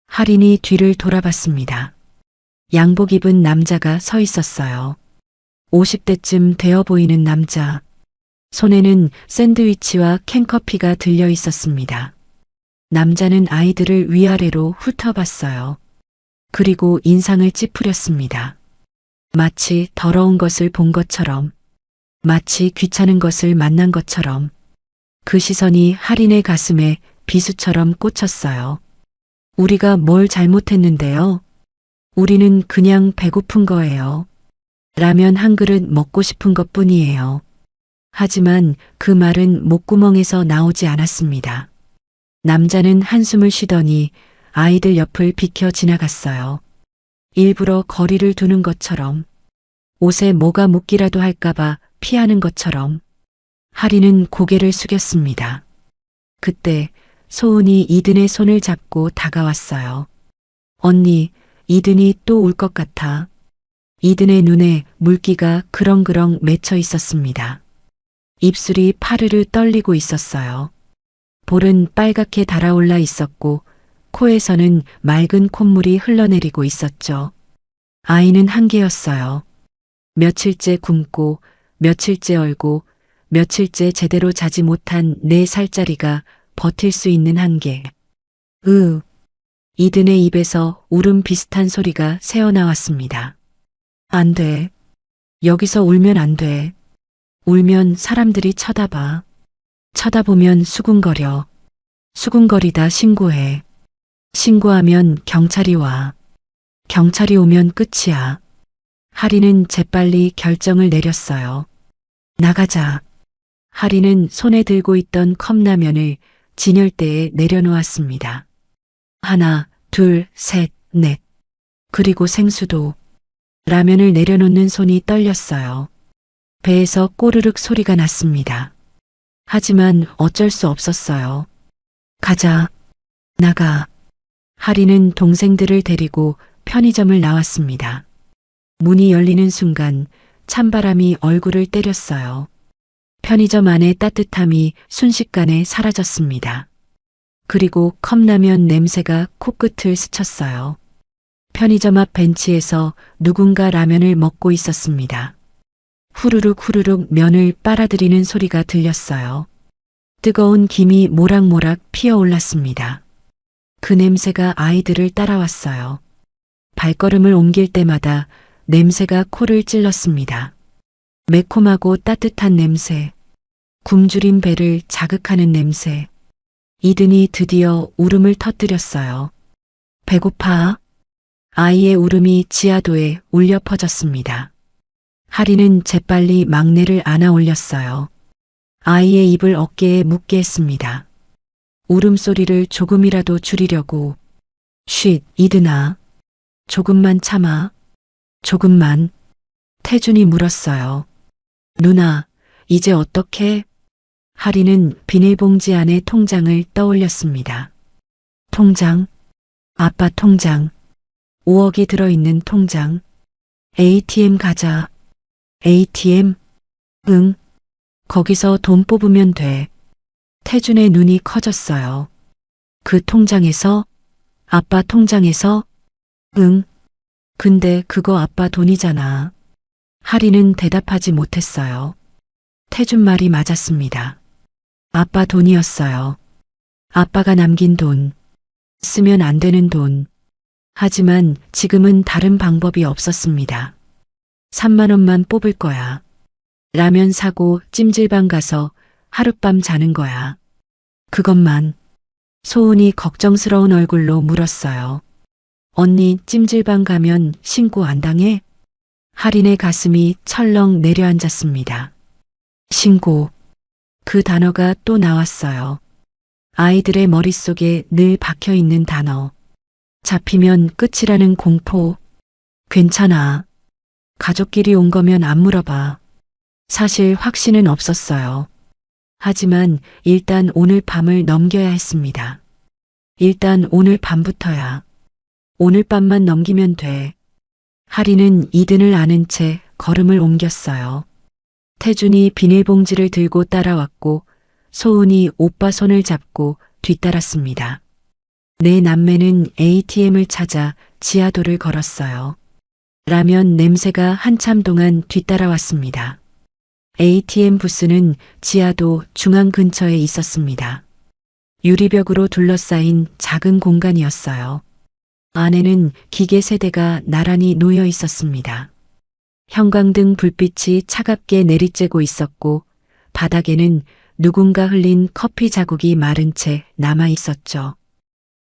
할인이 뒤를 돌아봤습니다. 양복 입은 남자가 서 있었어요. 50대쯤 되어 보이는 남자. 손에는 샌드위치와 캔커피가 들려 있었습니다. 남자는 아이들을 위아래로 훑어봤어요. 그리고 인상을 찌푸렸습니다. 마치 더러운 것을 본 것처럼, 마치 귀찮은 것을 만난 것처럼 그 시선이 할인의 가슴에 비수처럼 꽂혔어요. 우리가 뭘 잘못했는데요? 우리는 그냥 배고픈 거예요. 라면 한 그릇 먹고 싶은 것 뿐이에요. 하지만 그 말은 목구멍에서 나오지 않았습니다. 남자는 한숨을 쉬더니 아이들 옆을 비켜 지나갔어요. 일부러 거리를 두는 것처럼, 옷에 뭐가 묻기라도 할까봐 피하는 것처럼. 할인은 고개를 숙였습니다. 그때 소은이 이든의 손을 잡고 다가왔어요. 언니, 이든이 또 울 것 같아. 이든의 눈에 물기가 그렁그렁 맺혀 있었습니다. 입술이 파르르 떨리고 있었어요. 볼은 빨갛게 달아올라 있었고 코에서는 맑은 콧물이 흘러내리고 있었죠. 아이는 한계였어요. 며칠째 굶고 며칠째 얼고 며칠째 제대로 자지 못한 4살짜리가 버틸 수 있는 한계. 이든의 입에서 울음 비슷한 소리가 새어나왔습니다. 안 돼. 여기서 울면 안 돼. 울면 사람들이 쳐다봐. 쳐다보면 수군거려. 수군거리다 신고해. 신고하면 경찰이 와. 경찰이 오면 끝이야. 할인은 재빨리 결정을 내렸어요. 나가자. 할인은 손에 들고 있던 컵라면을 진열대에 내려놓았습니다. 하나, 둘, 셋, 넷. 그리고 생수도. 라면을 내려놓는 손이 떨렸어요. 배에서 꼬르륵 소리가 났습니다. 하지만 어쩔 수 없었어요. 가자. 나가. 할인은 동생들을 데리고 편의점을 나왔습니다. 문이 열리는 순간 찬바람이 얼굴을 때렸어요. 편의점 안의 따뜻함이 순식간에 사라졌습니다. 그리고 컵라면 냄새가 코끝을 스쳤어요. 편의점 앞 벤치에서 누군가 라면을 먹고 있었습니다. 후루룩 후루룩 면을 빨아들이는 소리가 들렸어요. 뜨거운 김이 모락모락 피어올랐습니다. 그 냄새가 아이들을 따라왔어요. 발걸음을 옮길 때마다 냄새가 코를 찔렀습니다. 매콤하고 따뜻한 냄새, 굶주린 배를 자극하는 냄새. 이든이 드디어 울음을 터뜨렸어요. 배고파? 아이의 울음이 지하도에 울려 퍼졌습니다. 하리는 재빨리 막내를 안아 올렸어요. 아이의 입을 어깨에 묻게 했습니다. 울음소리를 조금이라도 줄이려고. 쉿, 이드나. 조금만 참아. 조금만. 태준이 물었어요. 누나, 이제 어떡해? 하리는 비닐봉지 안에 통장을 떠올렸습니다. 통장. 아빠 통장. 5억이 들어있는 통장. ATM 가자. ATM? 응. 거기서 돈 뽑으면 돼. 태준의 눈이 커졌어요. 그 통장에서? 아빠 통장에서? 응. 근데 그거 아빠 돈이잖아. 하리는 대답하지 못했어요. 태준 말이 맞았습니다. 아빠 돈이었어요. 아빠가 남긴 돈. 쓰면 안 되는 돈. 하지만 지금은 다른 방법이 없었습니다. 3만 원만 뽑을 거야. 라면 사고 찜질방 가서 하룻밤 자는 거야. 그것만. 소은이 걱정스러운 얼굴로 물었어요. 언니 찜질방 가면 신고 안 당해? 하린의 가슴이 철렁 내려앉았습니다. 신고. 그 단어가 또 나왔어요. 아이들의 머릿속에 늘 박혀 있는 단어. 잡히면 끝이라는 공포. 괜찮아. 가족끼리 온 거면 안 물어봐. 사실 확신은 없었어요. 하지만 일단 오늘 밤을 넘겨야 했습니다. 일단 오늘 밤부터야. 오늘 밤만 넘기면 돼. 하리는 이든을 아는 채 걸음을 옮겼어요. 태준이 비닐봉지를 들고 따라왔고 소은이 오빠 손을 잡고 뒤따랐습니다. 내 남매는 ATM을 찾아 지하도를 걸었어요. 라면 냄새가 한참 동안 뒤따라왔습니다. ATM 부스는 지하도 중앙 근처에 있었습니다. 유리벽으로 둘러싸인 작은 공간이었어요. 안에는 기계 세대가 나란히 놓여 있었습니다. 형광등 불빛이 차갑게 내리쬐고 있었고 바닥에는 누군가 흘린 커피 자국이 마른 채 남아 있었죠.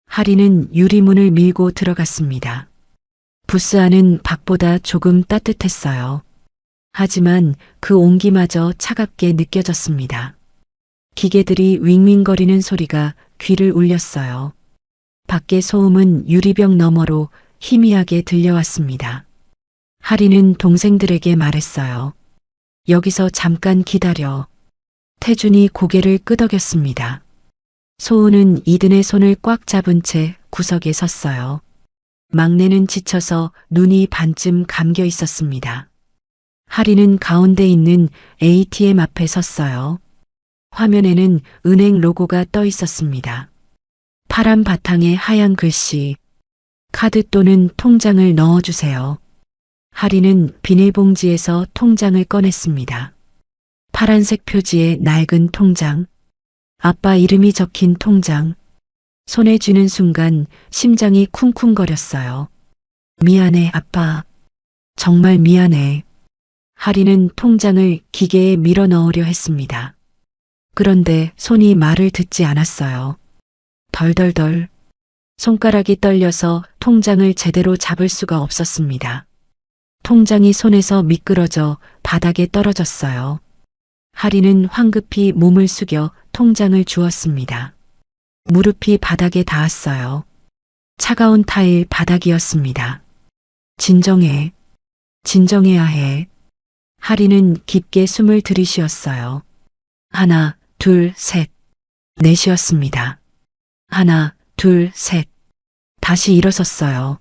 하리는 유리문을 밀고 들어갔습니다. 부스 안은 밖보다 조금 따뜻했어요. 하지만 그 온기마저 차갑게 느껴졌습니다. 기계들이 윙윙거리는 소리가 귀를 울렸어요. 밖의 소음은 유리벽 너머로 희미하게 들려왔습니다. 하리는 동생들에게 말했어요. 여기서 잠깐 기다려. 태준이 고개를 끄덕였습니다. 소은은 이든의 손을 꽉 잡은 채 구석에 섰어요. 막내는 지쳐서 눈이 반쯤 감겨 있었습니다. 하리는 가운데 있는 ATM 앞에 섰어요. 화면에는 은행 로고가 떠 있었습니다. 파란 바탕에 하얀 글씨. 카드 또는 통장을 넣어주세요. 하리는 비닐봉지에서 통장을 꺼냈습니다. 파란색 표지의 낡은 통장. 아빠 이름이 적힌 통장. 손에 쥐는 순간 심장이 쿵쿵거렸어요. 미안해, 아빠. 정말 미안해. 하리는 통장을 기계에 밀어 넣으려 했습니다. 그런데 손이 말을 듣지 않았어요. 덜덜덜. 손가락이 떨려서 통장을 제대로 잡을 수가 없었습니다. 통장이 손에서 미끄러져 바닥에 떨어졌어요. 하리는 황급히 몸을 숙여 통장을 주었습니다. 무릎이 바닥에 닿았어요. 차가운 타일 바닥이었습니다. 진정해. 진정해야 해. 하리는 깊게 숨을 들이쉬었어요. 하나, 둘, 셋. 내쉬었습니다. 하나, 둘, 셋. 다시 일어섰어요.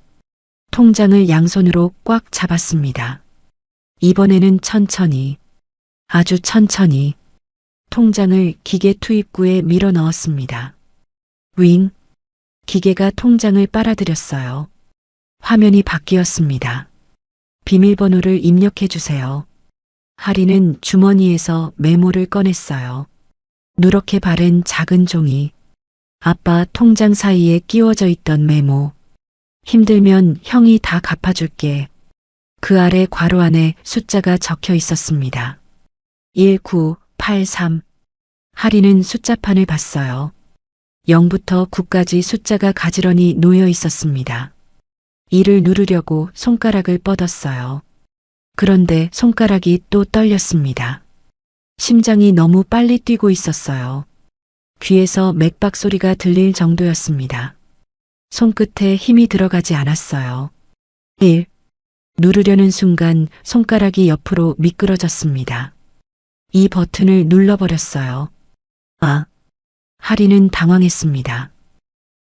통장을 양손으로 꽉 잡았습니다. 이번에는 천천히, 아주 천천히 통장을 기계 투입구에 밀어 넣었습니다. 윙! 기계가 통장을 빨아들였어요. 화면이 바뀌었습니다. 비밀번호를 입력해 주세요. 하리는 주머니에서 메모를 꺼냈어요. 누렇게 바른 작은 종이. 아빠 통장 사이에 끼워져 있던 메모. 힘들면 형이 다 갚아줄게. 그 아래 괄호 안에 숫자가 적혀 있었습니다. 1983. 하리는 숫자판을 봤어요. 0부터 9까지 숫자가 가지런히 놓여 있었습니다. 이를 누르려고 손가락을 뻗었어요. 그런데 손가락이 또 떨렸습니다. 심장이 너무 빨리 뛰고 있었어요. 귀에서 맥박 소리가 들릴 정도였습니다. 손끝에 힘이 들어가지 않았어요. 1. 누르려는 순간 손가락이 옆으로 미끄러졌습니다. 이 버튼을 눌러버렸어요. 아! 하리는 당황했습니다.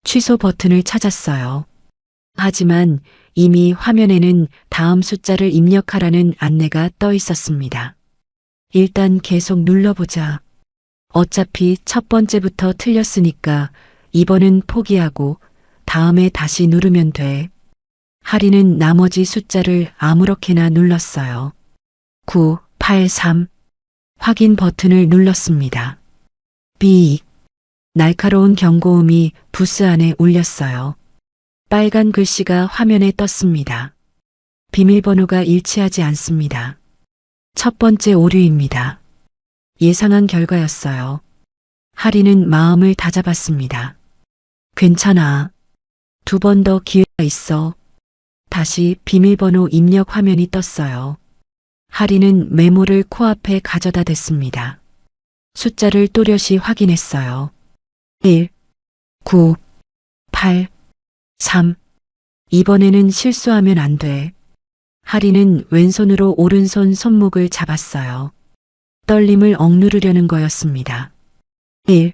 취소 버튼을 찾았어요. 하지만 이미 화면에는 다음 숫자를 입력하라는 안내가 떠 있었습니다. 일단 계속 눌러보자. 어차피 첫 번째부터 틀렸으니까 이번은 포기하고 다음에 다시 누르면 돼. 하리는 나머지 숫자를 아무렇게나 눌렀어요. 9, 8, 3. 확인 버튼을 눌렀습니다. 삐익. 날카로운 경고음이 부스 안에 울렸어요. 빨간 글씨가 화면에 떴습니다. 비밀번호가 일치하지 않습니다. 첫 번째 오류입니다. 예상한 결과였어요. 하리는 마음을 다잡았습니다. 괜찮아. 두 번 더 기회가 있어. 다시 비밀번호 입력 화면이 떴어요. 하리는 메모를 코앞에 가져다 댔습니다. 숫자를 또렷이 확인했어요. 1, 9, 8, 3. 이번에는 실수하면 안 돼. 하리는 왼손으로 오른손 손목을 잡았어요. 떨림을 억누르려는 거였습니다. 1.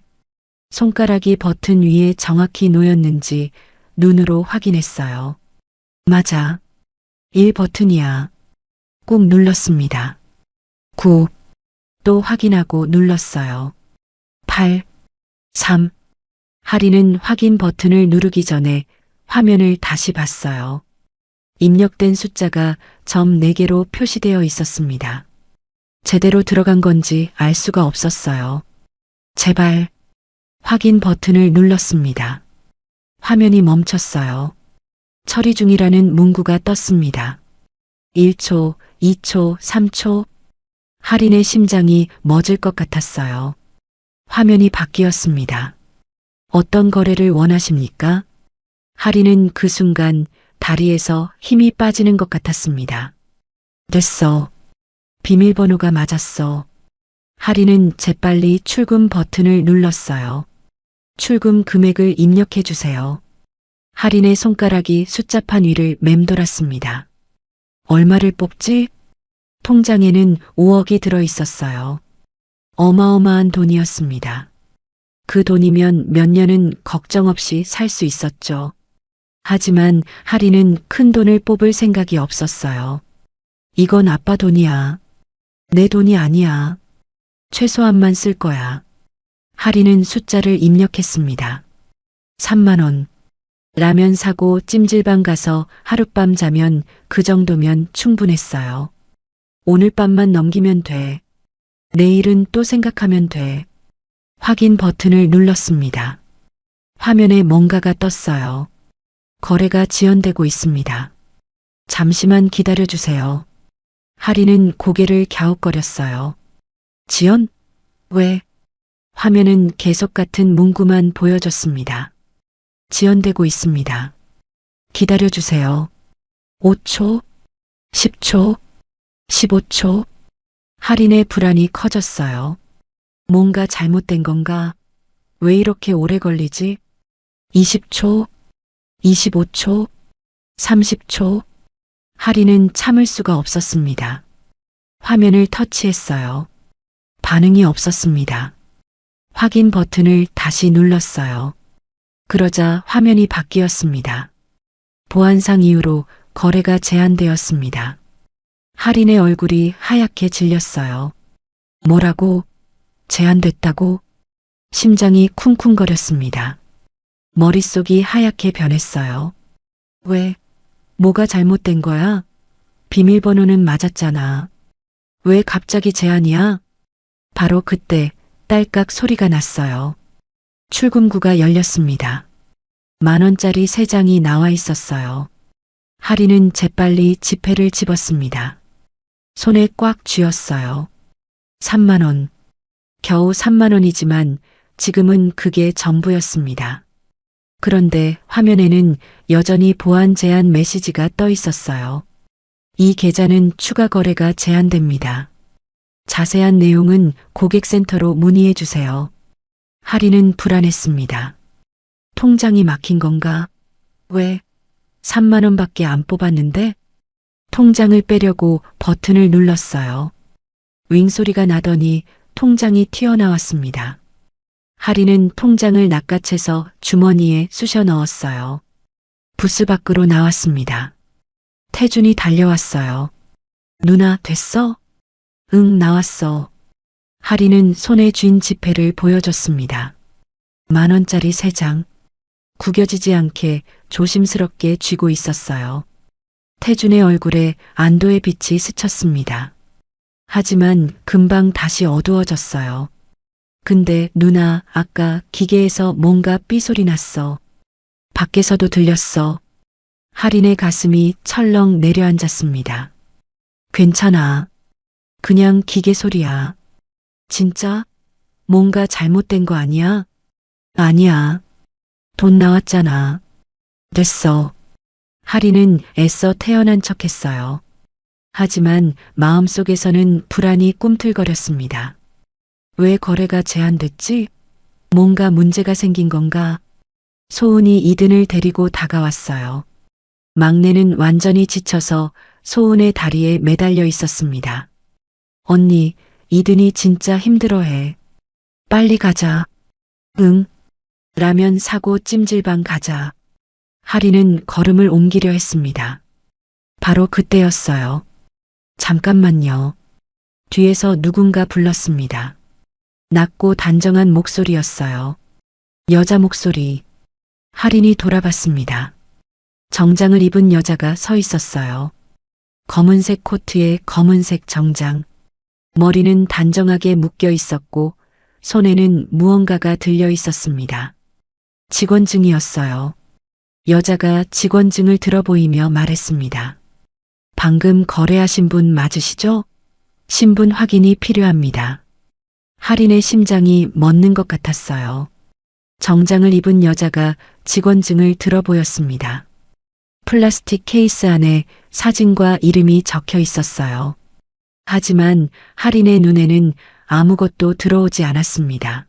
손가락이 버튼 위에 정확히 놓였는지 눈으로 확인했어요. 맞아. 1 버튼이야. 꾹 눌렀습니다. 9. 또 확인하고 눌렀어요. 8, 3. 하리는 확인 버튼을 누르기 전에 화면을 다시 봤어요. 입력된 숫자가 점 4개로 표시되어 있었습니다. 제대로 들어간 건지 알 수가 없었어요. 제발. 확인 버튼을 눌렀습니다. 화면이 멈췄어요. 처리 중이라는 문구가 떴습니다. 1초, 2초, 3초. 하린의 심장이 멎을 것 같았어요. 화면이 바뀌었습니다. 어떤 거래를 원하십니까? 하린은 그 순간 다리에서 힘이 빠지는 것 같았습니다. 됐어. 비밀번호가 맞았어. 하린은 재빨리 출금 버튼을 눌렀어요. 출금 금액을 입력해 주세요. 하린의 손가락이 숫자판 위를 맴돌았습니다. 얼마를 뽑지? 통장에는 5억이 들어 있었어요. 어마어마한 돈이었습니다. 그 돈이면 몇 년은 걱정 없이 살 수 있었죠. 하지만 하리는 큰 돈을 뽑을 생각이 없었어요. 이건 아빠 돈이야. 내 돈이 아니야. 최소한만 쓸 거야. 하리는 숫자를 입력했습니다. 3만 원. 라면 사고 찜질방 가서 하룻밤 자면 그 정도면 충분했어요. 오늘 밤만 넘기면 돼. 내일은 또 생각하면 돼. 확인 버튼을 눌렀습니다. 화면에 뭔가가 떴어요. 거래가 지연되고 있습니다. 잠시만 기다려주세요. 하리는 고개를 갸웃거렸어요. 지연? 왜? 화면은 계속 같은 문구만 보여졌습니다. 지연되고 있습니다. 기다려주세요. 5초, 10초, 15초. 하린의 불안이 커졌어요. 뭔가 잘못된 건가? 왜 이렇게 오래 걸리지? 20초, 25초, 30초. 하린은 참을 수가 없었습니다. 화면을 터치했어요. 반응이 없었습니다. 확인 버튼을 다시 눌렀어요. 그러자 화면이 바뀌었습니다. 보안상 이유로 거래가 제한되었습니다. 하린의 얼굴이 하얗게 질렸어요. 뭐라고? 제한됐다고? 심장이 쿵쿵거렸습니다. 머릿속이 하얗게 변했어요. 왜? 뭐가 잘못된 거야? 비밀번호는 맞았잖아. 왜 갑자기 제한이야? 바로 그때 딸깍 소리가 났어요. 출금구가 열렸습니다. 10,000원짜리 3장이 나와 있었어요. 하리는 재빨리 지폐를 집었습니다. 손에 꽉 쥐었어요. 3만 원. 겨우 3만 원이지만 지금은 그게 전부였습니다. 그런데 화면에는 여전히 보안 제한 메시지가 떠 있었어요. 이 계좌는 추가 거래가 제한됩니다. 자세한 내용은 고객센터로 문의해 주세요. 하리는 불안했습니다. 통장이 막힌 건가? 왜? 3만 원밖에 안 뽑았는데? 통장을 빼려고 버튼을 눌렀어요. 윙 소리가 나더니 통장이 튀어나왔습니다. 하리는 통장을 낚아채서 주머니에 쑤셔 넣었어요. 부스 밖으로 나왔습니다. 태준이 달려왔어요. 누나, 됐어? 응, 나왔어. 하리는 손에 쥔 지폐를 보여줬습니다. 10,000원짜리 3장. 구겨지지 않게 조심스럽게 쥐고 있었어요. 태준의 얼굴에 안도의 빛이 스쳤습니다. 하지만 금방 다시 어두워졌어요. 근데 누나, 아까 기계에서 뭔가 삐소리 났어. 밖에서도 들렸어. 하린의 가슴이 철렁 내려앉았습니다. 괜찮아. 그냥 기계 소리야. 진짜? 뭔가 잘못된 거 아니야? 아니야. 돈 나왔잖아. 됐어. 하린은 애써 태어난 척했어요. 하지만 마음속에서는 불안이 꿈틀거렸습니다. 왜 거래가 제한됐지? 뭔가 문제가 생긴 건가? 소은이 이든을 데리고 다가왔어요. 막내는 완전히 지쳐서 소은의 다리에 매달려 있었습니다. 언니, 이든이 진짜 힘들어해. 빨리 가자. 응. 라면 사고 찜질방 가자. 하리는 걸음을 옮기려 했습니다. 바로 그때였어요. 잠깐만요. 뒤에서 누군가 불렀습니다. 낮고 단정한 목소리였어요. 여자 목소리. 하린이 돌아봤습니다. 정장을 입은 여자가 서 있었어요. 검은색 코트에 검은색 정장. 머리는 단정하게 묶여 있었고 손에는 무언가가 들려 있었습니다. 직원증이었어요. 여자가 직원증을 들어보이며 말했습니다. 방금 거래하신 분 맞으시죠? 신분 확인이 필요합니다. 하린의 심장이 멎는 것 같았어요. 정장을 입은 여자가 직원증을 들어보였습니다. 플라스틱 케이스 안에 사진과 이름이 적혀 있었어요. 하지만 하린의 눈에는 아무것도 들어오지 않았습니다.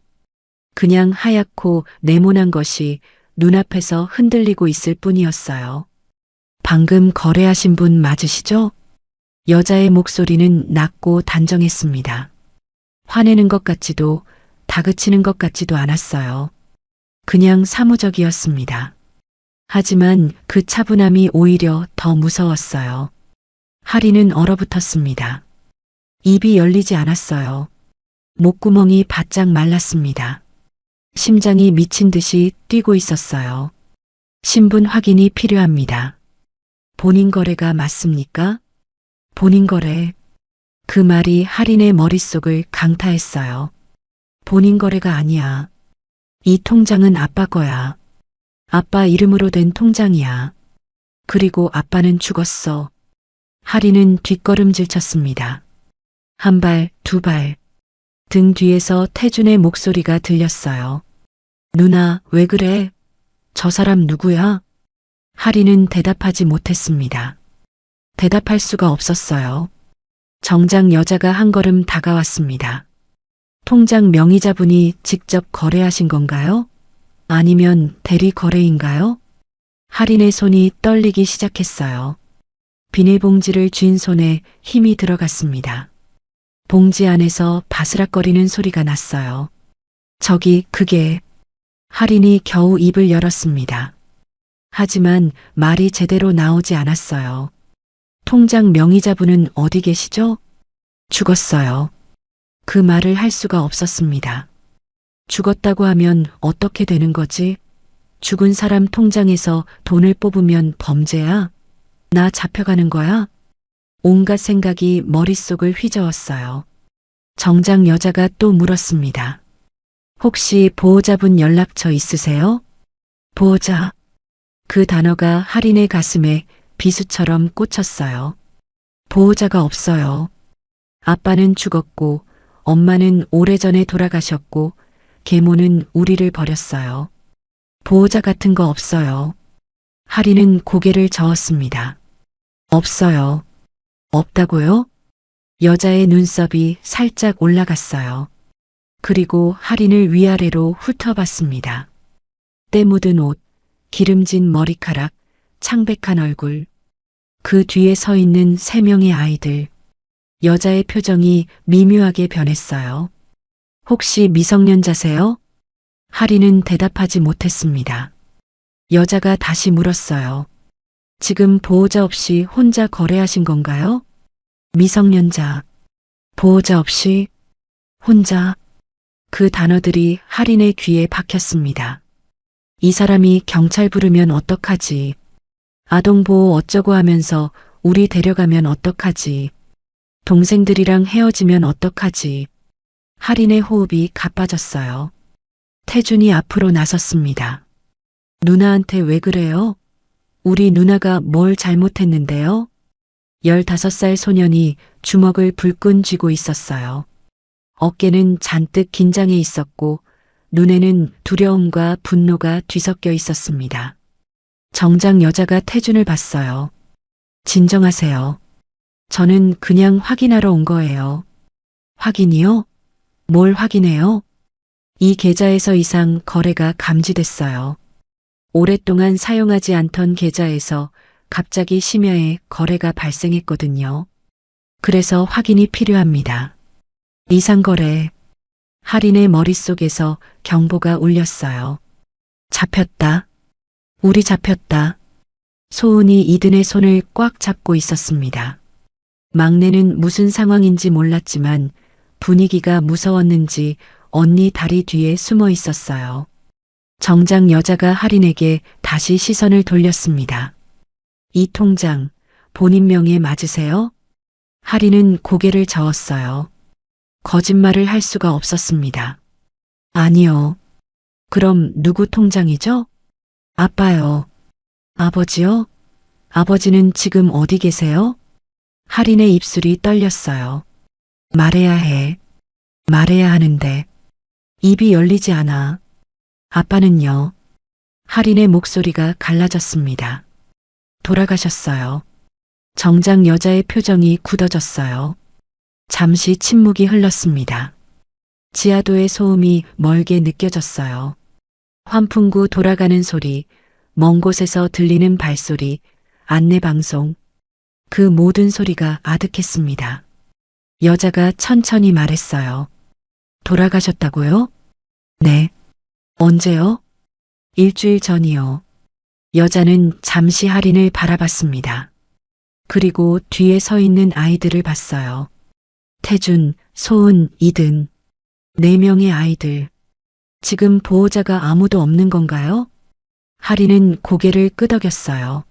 그냥 하얗고 네모난 것이 눈앞에서 흔들리고 있을 뿐이었어요. 방금 거래하신 분 맞으시죠? 여자의 목소리는 낮고 단정했습니다. 화내는 것 같지도 다그치는 것 같지도 않았어요. 그냥 사무적이었습니다. 하지만 그 차분함이 오히려 더 무서웠어요. 하리는 얼어붙었습니다. 입이 열리지 않았어요. 목구멍이 바짝 말랐습니다. 심장이 미친 듯이 뛰고 있었어요. 신분 확인이 필요합니다. 본인 거래가 맞습니까? 본인 거래. 그 말이 하린의 머릿속을 강타했어요. 본인 거래가 아니야. 이 통장은 아빠 거야. 아빠 이름으로 된 통장이야. 그리고 아빠는 죽었어. 하린은 뒷걸음질 쳤습니다. 한 발, 두 발. 등 뒤에서 태준의 목소리가 들렸어요. 누나, 왜 그래? 저 사람 누구야? 하린은 대답하지 못했습니다. 대답할 수가 없었어요. 정작 여자가 한 걸음 다가왔습니다. 통장 명의자분이 직접 거래하신 건가요? 아니면 대리 거래인가요? 하린의 손이 떨리기 시작했어요. 비닐봉지를 쥔 손에 힘이 들어갔습니다. 봉지 안에서 바스락거리는 소리가 났어요. 그게. 하린이 겨우 입을 열었습니다. 하지만 말이 제대로 나오지 않았어요. 통장 명의자분은 어디 계시죠? 죽었어요. 그 말을 할 수가 없었습니다. 죽었다고 하면 어떻게 되는 거지? 죽은 사람 통장에서 돈을 뽑으면 범죄야? 나 잡혀가는 거야? 온갖 생각이 머릿속을 휘저었어요. 정작 여자가 또 물었습니다. 혹시 보호자분 연락처 있으세요? 보호자. 그 단어가 하린의 가슴에 비수처럼 꽂혔어요. 보호자가 없어요. 아빠는 죽었고 엄마는 오래전에 돌아가셨고 계모는 우리를 버렸어요. 보호자 같은 거 없어요. 하리는 고개를 저었습니다. 없어요. 없다고요? 여자의 눈썹이 살짝 올라갔어요. 그리고 하린을 위아래로 훑어봤습니다. 때 묻은 옷, 기름진 머리카락, 창백한 얼굴. 그 뒤에 서 있는 3명의 아이들. 여자의 표정이 미묘하게 변했어요. 혹시 미성년자세요? 하리는 대답하지 못했습니다. 여자가 다시 물었어요. 지금 보호자 없이 혼자 거래하신 건가요? 미성년자. 보호자 없이 혼자. 그 단어들이 하린의 귀에 박혔습니다. 이 사람이 경찰 부르면 어떡하지? 아동보호 어쩌고 하면서 우리 데려가면 어떡하지? 동생들이랑 헤어지면 어떡하지? 하린의 호흡이 가빠졌어요. 태준이 앞으로 나섰습니다. 누나한테 왜 그래요? 우리 누나가 뭘 잘못했는데요? 15살 소년이 주먹을 불끈 쥐고 있었어요. 어깨는 잔뜩 긴장해 있었고 눈에는 두려움과 분노가 뒤섞여 있었습니다. 정작 여자가 태준을 봤어요. 진정하세요. 저는 그냥 확인하러 온 거예요. 확인이요? 뭘 확인해요? 이 계좌에서 이상 거래가 감지됐어요. 오랫동안 사용하지 않던 계좌에서 갑자기 심야에 거래가 발생했거든요. 그래서 확인이 필요합니다. 이상 거래. 하린의 머릿속에서 경보가 울렸어요. 잡혔다. 우리 잡혔다. 소은이 이든의 손을 꽉 잡고 있었습니다. 막내는 무슨 상황인지 몰랐지만 분위기가 무서웠는지 언니 다리 뒤에 숨어 있었어요. 정작 여자가 하린에게 다시 시선을 돌렸습니다. 이 통장 본인 명의에 맞으세요? 하린은 고개를 저었어요. 거짓말을 할 수가 없었습니다. 아니요. 그럼 누구 통장이죠? 아빠요. 아버지요? 아버지는 지금 어디 계세요? 하린의 입술이 떨렸어요. 말해야 해. 말해야 하는데 입이 열리지 않아. 아빠는요? 하린의 목소리가 갈라졌습니다. 돌아가셨어요. 정작 여자의 표정이 굳어졌어요. 잠시 침묵이 흘렀습니다. 지하도의 소음이 멀게 느껴졌어요. 환풍구 돌아가는 소리, 먼 곳에서 들리는 발소리, 안내방송. 그 모든 소리가 아득했습니다. 여자가 천천히 말했어요. 돌아가셨다고요? 네. 언제요? 일주일 전이요. 여자는 잠시 하린을 바라봤습니다. 그리고 뒤에 서 있는 아이들을 봤어요. 태준, 소은, 이든. 4명의 아이들. 지금 보호자가 아무도 없는 건가요? 하린은 고개를 끄덕였어요.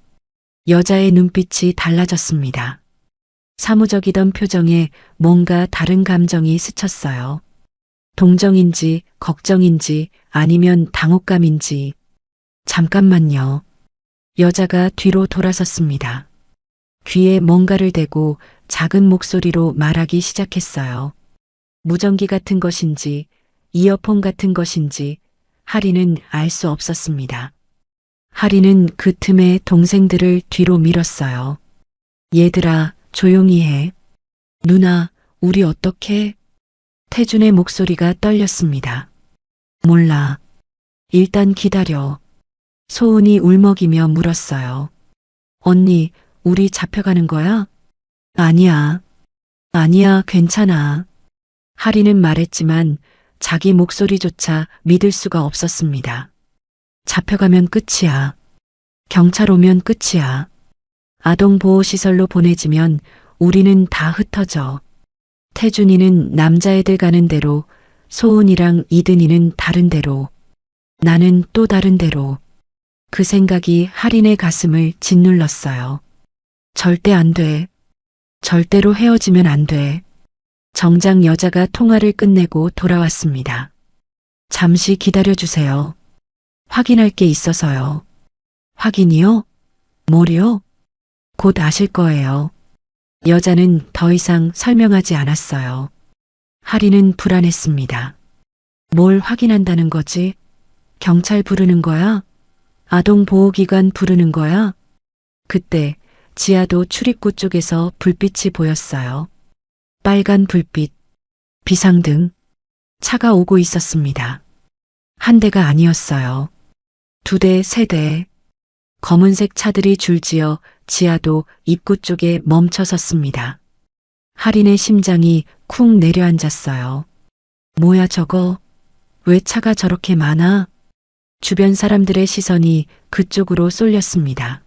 여자의 눈빛이 달라졌습니다. 사무적이던 표정에 뭔가 다른 감정이 스쳤어요. 동정인지 걱정인지 아니면 당혹감인지. 잠깐만요. 여자가 뒤로 돌아섰습니다. 귀에 뭔가를 대고 작은 목소리로 말하기 시작했어요. 무전기 같은 것인지 이어폰 같은 것인지 하린은 알 수 없었습니다. 하린은 그 틈에 동생들을 뒤로 밀었어요. 얘들아, 조용히 해. 누나, 우리 어떡해? 태준의 목소리가 떨렸습니다. 몰라. 일단 기다려. 소은이 울먹이며 물었어요. 언니, 우리 잡혀가는 거야? 아니야. 아니야, 괜찮아. 하린은 말했지만 자기 목소리조차 믿을 수가 없었습니다. 잡혀가면 끝이야. 경찰 오면 끝이야. 아동보호시설로 보내지면 우리는 다 흩어져. 태준이는 남자애들 가는 대로, 소은이랑 이든이는 다른 데로, 나는 또 다른 데로. 그 생각이 하린의 가슴을 짓눌렀어요. 절대 안 돼. 절대로 헤어지면 안 돼. 정작 여자가 통화를 끝내고 돌아왔습니다. 잠시 기다려주세요. 확인할 게 있어서요. 확인이요? 뭐요? 곧 아실 거예요. 여자는 더 이상 설명하지 않았어요. 하린은 불안했습니다. 뭘 확인한다는 거지? 경찰 부르는 거야? 아동보호기관 부르는 거야? 그때 지하도 출입구 쪽에서 불빛이 보였어요. 빨간 불빛, 비상등, 차가 오고 있었습니다. 한 대가 아니었어요. 두 대, 세 대. 검은색 차들이 줄지어 지하도 입구 쪽에 멈춰 섰습니다. 할인의 심장이 쿵 내려앉았어요. 뭐야 저거? 왜 차가 저렇게 많아? 주변 사람들의 시선이 그쪽으로 쏠렸습니다.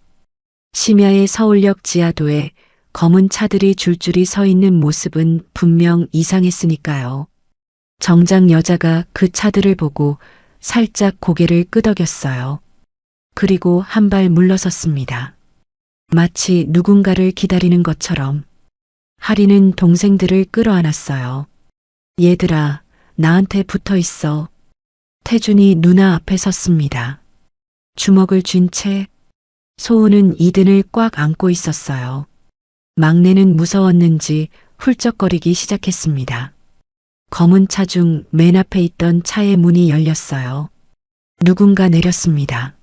심야의 서울역 지하도에 검은 차들이 줄줄이 서 있는 모습은 분명 이상했으니까요. 정장 여자가 그 차들을 보고 살짝 고개를 끄덕였어요. 그리고 한 발 물러섰습니다. 마치 누군가를 기다리는 것처럼. 할인은 동생들을 끌어안았어요. 얘들아, 나한테 붙어 있어. 태준이 누나 앞에 섰습니다. 주먹을 쥔 채 소은은 이든을 꽉 안고 있었어요. 막내는 무서웠는지 훌쩍거리기 시작했습니다. 검은 차 중 맨 앞에 있던 차의 문이 열렸어요. 누군가 내렸습니다.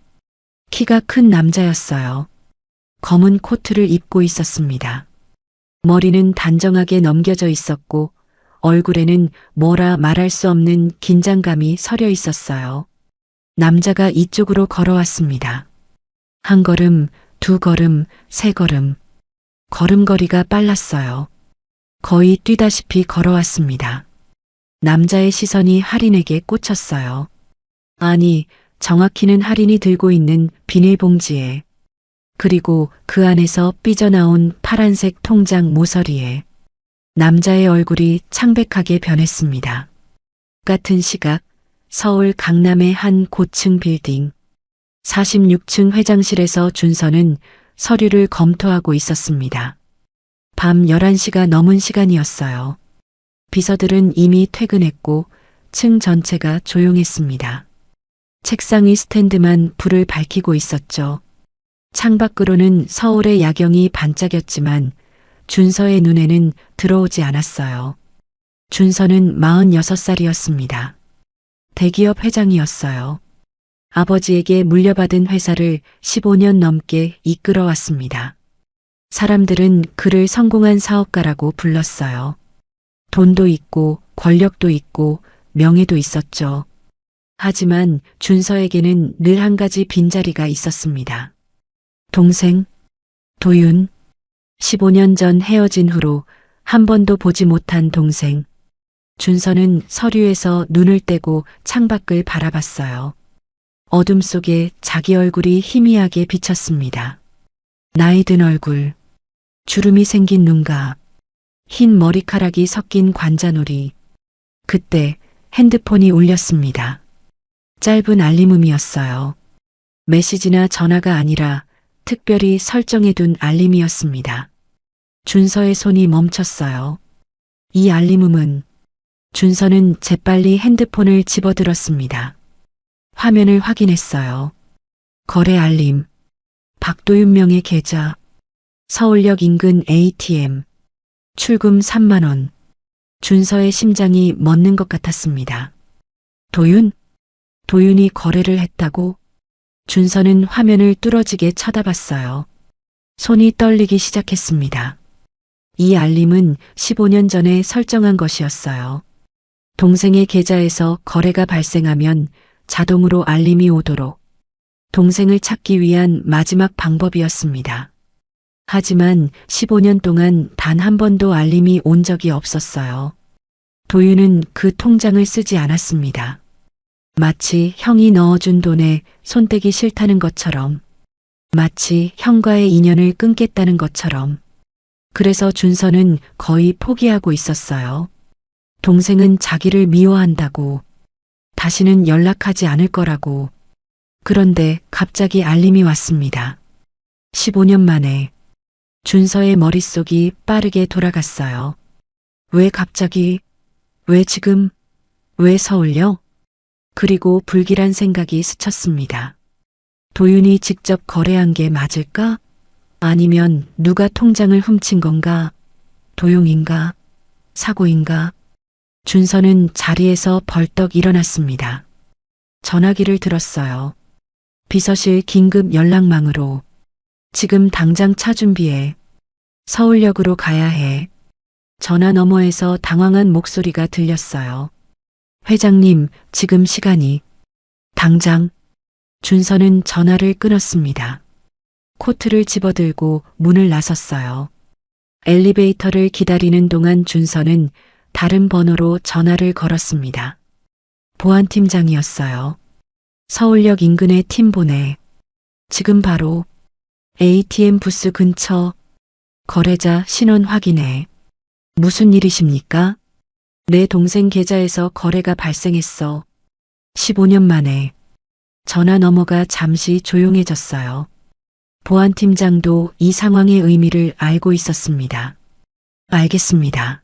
키가 큰 남자였어요. 검은 코트를 입고 있었습니다. 머리는 단정하게 넘겨져 있었고 얼굴에는 뭐라 말할 수 없는 긴장감이 서려 있었어요. 남자가 이쪽으로 걸어왔습니다. 한 걸음, 두 걸음, 세 걸음. 걸음걸이가 빨랐어요. 거의 뛰다시피 걸어왔습니다. 남자의 시선이 할인에게 꽂혔어요. 아니, 정확히는 할인이 들고 있는 비닐봉지에, 그리고 그 안에서 삐져나온 파란색 통장 모서리에 남자의 얼굴이 창백하게 변했습니다. 같은 시각 서울 강남의 한 고층 빌딩 46층 회장실에서 준서는 서류를 검토하고 있었습니다. 밤 11시가 넘은 시간이었어요. 비서들은 이미 퇴근했고 층 전체가 조용했습니다. 책상 위 스탠드만 불을 밝히고 있었죠. 창밖으로는 서울의 야경이 반짝였지만 준서의 눈에는 들어오지 않았어요. 준서는 46살이었습니다. 대기업 회장이었어요. 아버지에게 물려받은 회사를 15년 넘게 이끌어왔습니다. 사람들은 그를 성공한 사업가라고 불렀어요. 돈도 있고 권력도 있고 명예도 있었죠. 하지만 준서에게는 늘 한 가지 빈자리가 있었습니다. 동생, 도윤, 15년 전 헤어진 후로 한 번도 보지 못한 동생. 준서는 서류에서 눈을 떼고 창밖을 바라봤어요. 어둠 속에 자기 얼굴이 희미하게 비쳤습니다. 나이 든 얼굴, 주름이 생긴 눈가, 흰 머리카락이 섞인 관자놀이. 그때 핸드폰이 울렸습니다. 짧은 알림음이었어요. 메시지나 전화가 아니라 특별히 설정해둔 알림이었습니다. 준서의 손이 멈췄어요. 이 알림음은 준서는 재빨리 핸드폰을 집어들었습니다. 화면을 확인했어요. 거래 알림. 박도윤 명의 계좌. 서울역 인근 ATM. 출금 3만 원. 준서의 심장이 멎는 것 같았습니다. 도윤? 도윤이 거래를 했다고? 준서는 화면을 뚫어지게 쳐다봤어요. 손이 떨리기 시작했습니다. 이 알림은 15년 전에 설정한 것이었어요. 동생의 계좌에서 거래가 발생하면 자동으로 알림이 오도록 동생을 찾기 위한 마지막 방법이었습니다. 하지만 15년 동안 단 한 번도 알림이 온 적이 없었어요. 도윤은 그 통장을 쓰지 않았습니다. 마치 형이 넣어준 돈에 손대기 싫다는 것처럼, 마치 형과의 인연을 끊겠다는 것처럼. 그래서 준서는 거의 포기하고 있었어요. 동생은 자기를 미워한다고, 다시는 연락하지 않을 거라고. 그런데 갑자기 알림이 왔습니다. 15년 만에. 준서의 머릿속이 빠르게 돌아갔어요. 왜 갑자기? 왜 지금? 왜 서울요? 그리고 불길한 생각이 스쳤습니다. 도윤이 직접 거래한 게 맞을까? 아니면 누가 통장을 훔친 건가? 도용인가? 사고인가? 준서는 자리에서 벌떡 일어났습니다. 전화기를 들었어요. 비서실 긴급 연락망으로 지금 당장 차 준비해. 서울역으로 가야 해. 전화 너머에서 당황한 목소리가 들렸어요. 회장님, 지금 시간이. 당장. 준서는 전화를 끊었습니다. 코트를 집어들고 문을 나섰어요. 엘리베이터를 기다리는 동안 준서는 다른 번호로 전화를 걸었습니다. 보안팀장이었어요. 서울역 인근의 팀 보내. 지금 바로. ATM 부스 근처. 거래자 신원 확인해. 무슨 일이십니까? 내 동생 계좌에서 거래가 발생했어. 15년 만에. 전화 너머가 잠시 조용해졌어요. 보안팀장도 이 상황의 의미를 알고 있었습니다. 알겠습니다.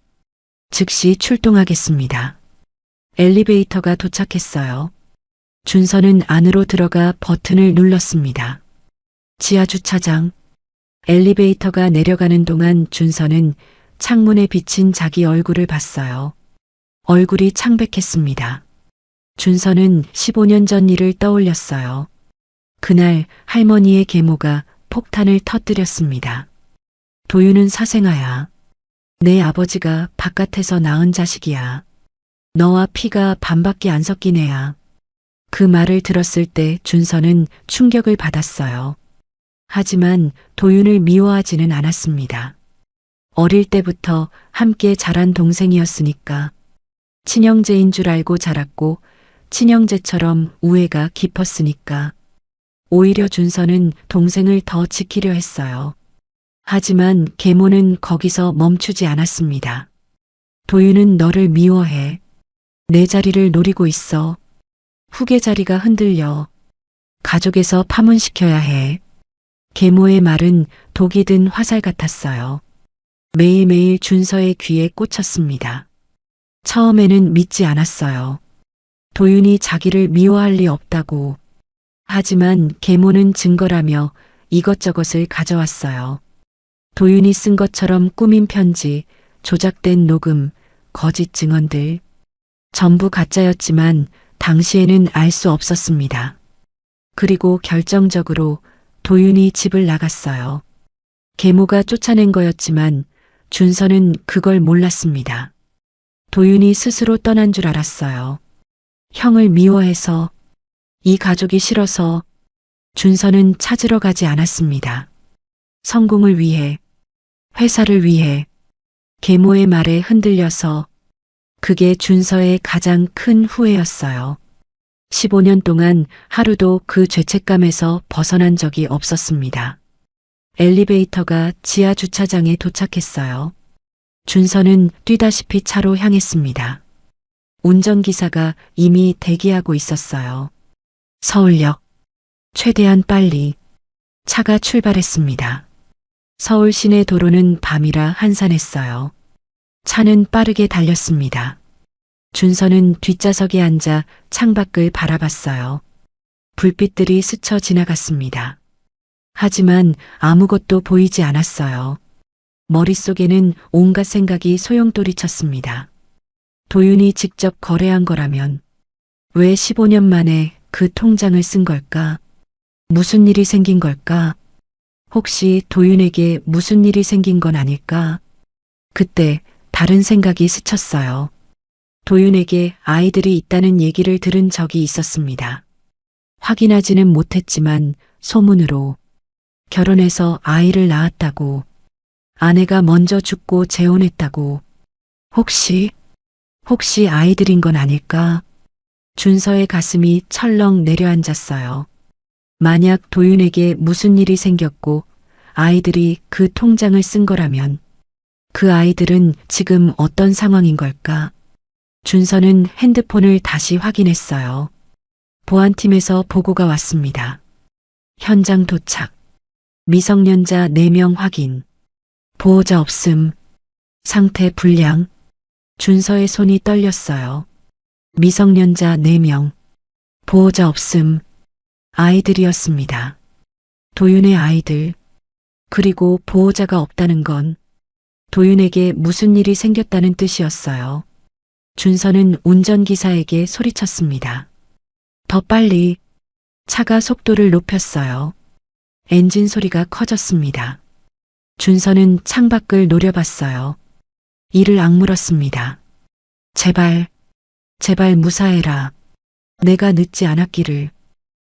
즉시 출동하겠습니다. 엘리베이터가 도착했어요. 준서는 안으로 들어가 버튼을 눌렀습니다. 지하 주차장. 엘리베이터가 내려가는 동안 준서는 창문에 비친 자기 얼굴을 봤어요. 얼굴이 창백했습니다. 준서는 15년 전 일을 떠올렸어요. 그날 할머니의 계모가 폭탄을 터뜨렸습니다. 도윤은 사생아야. 내 아버지가 바깥에서 낳은 자식이야. 너와 피가 반밖에 안 섞인 애야. 그 말을 들었을 때 준서는 충격을 받았어요. 하지만 도윤을 미워하지는 않았습니다. 어릴 때부터 함께 자란 동생이었으니까. 친형제인 줄 알고 자랐고 친형제처럼 우애가 깊었으니까. 오히려 준서는 동생을 더 지키려 했어요. 하지만 계모는 거기서 멈추지 않았습니다. 도윤은 너를 미워해. 내 자리를 노리고 있어. 후계 자리가 흔들려. 가족에서 파문시켜야 해. 계모의 말은 독이 든 화살 같았어요. 매일매일 준서의 귀에 꽂혔습니다. 처음에는 믿지 않았어요. 도윤이 자기를 미워할 리 없다고. 하지만 계모는 증거라며 이것저것을 가져왔어요. 도윤이 쓴 것처럼 꾸민 편지, 조작된 녹음, 거짓 증언들. 전부 가짜였지만 당시에는 알 수 없었습니다. 그리고 결정적으로 도윤이 집을 나갔어요. 계모가 쫓아낸 거였지만 준서는 그걸 몰랐습니다. 도윤이 스스로 떠난 줄 알았어요. 형을 미워해서, 이 가족이 싫어서. 준서는 찾으러 가지 않았습니다. 성공을 위해, 회사를 위해. 계모의 말에 흔들려서. 그게 준서의 가장 큰 후회였어요. 15년 동안 하루도 그 죄책감에서 벗어난 적이 없었습니다. 엘리베이터가 지하 주차장에 도착했어요. 준서는 뛰다시피 차로 향했습니다. 운전기사가 이미 대기하고 있었어요. 서울역. 최대한 빨리. 차가 출발했습니다. 서울 시내 도로는 밤이라 한산했어요. 차는 빠르게 달렸습니다. 준서는 뒷좌석에 앉아 창밖을 바라봤어요. 불빛들이 스쳐 지나갔습니다. 하지만 아무것도 보이지 않았어요. 머릿속에는 온갖 생각이 소용돌이쳤습니다. 도윤이 직접 거래한 거라면 왜 15년 만에 그 통장을 쓴 걸까? 무슨 일이 생긴 걸까? 혹시 도윤에게 무슨 일이 생긴 건 아닐까? 그때 다른 생각이 스쳤어요. 도윤에게 아이들이 있다는 얘기를 들은 적이 있었습니다. 확인하지는 못했지만 소문으로 결혼해서 아이를 낳았다고, 아내가 먼저 죽고 재혼했다고. 혹시 아이들인 건 아닐까? 준서의 가슴이 철렁 내려앉았어요. 만약 도윤에게 무슨 일이 생겼고 아이들이 그 통장을 쓴 거라면 그 아이들은 지금 어떤 상황인 걸까? 준서는 핸드폰을 다시 확인했어요. 보안팀에서 보고가 왔습니다. 현장 도착. 미성년자 4명 확인. 보호자 없음. 상태 불량. 준서의 손이 떨렸어요. 미성년자 4명. 보호자 없음. 아이들이었습니다. 도윤의 아이들. 그리고 보호자가 없다는 건 도윤에게 무슨 일이 생겼다는 뜻이었어요. 준서는 운전기사에게 소리쳤습니다. 더 빨리. 차가 속도를 높였어요. 엔진 소리가 커졌습니다. 준서는 창밖을 노려봤어요. 이를 악물었습니다. 제발, 제발 무사해라. 내가 늦지 않았기를.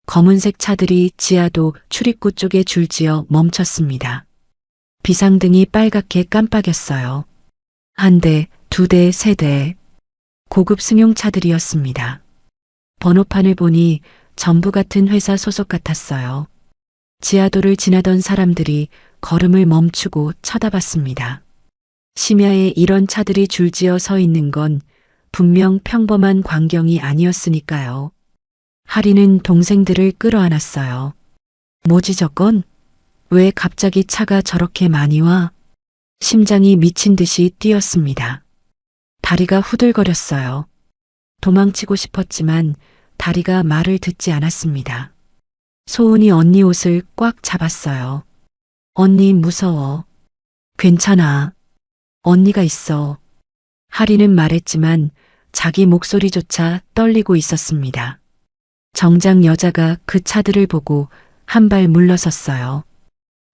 검은색 차들이 지하도 출입구 쪽에 줄지어 멈췄습니다. 비상등이 빨갛게 깜빡였어요. 한 대, 두 대, 세 대. 고급 승용차들이었습니다. 번호판을 보니 전부 같은 회사 소속 같았어요. 지하도를 지나던 사람들이 걸음을 멈추고 쳐다봤습니다. 심야에 이런 차들이 줄지어 서 있는 건 분명 평범한 광경이 아니었으니까요. 하리는 동생들을 끌어안았어요. 뭐지 저건? 왜 갑자기 차가 저렇게 많이 와? 심장이 미친 듯이 뛰었습니다. 다리가 후들거렸어요. 도망치고 싶었지만 다리가 말을 듣지 않았습니다. 소은이 언니 옷을 꽉 잡았어요. 언니 무서워. 괜찮아. 언니가 있어. 하리는 말했지만 자기 목소리조차 떨리고 있었습니다. 정작 여자가 그 차들을 보고 한 발 물러섰어요.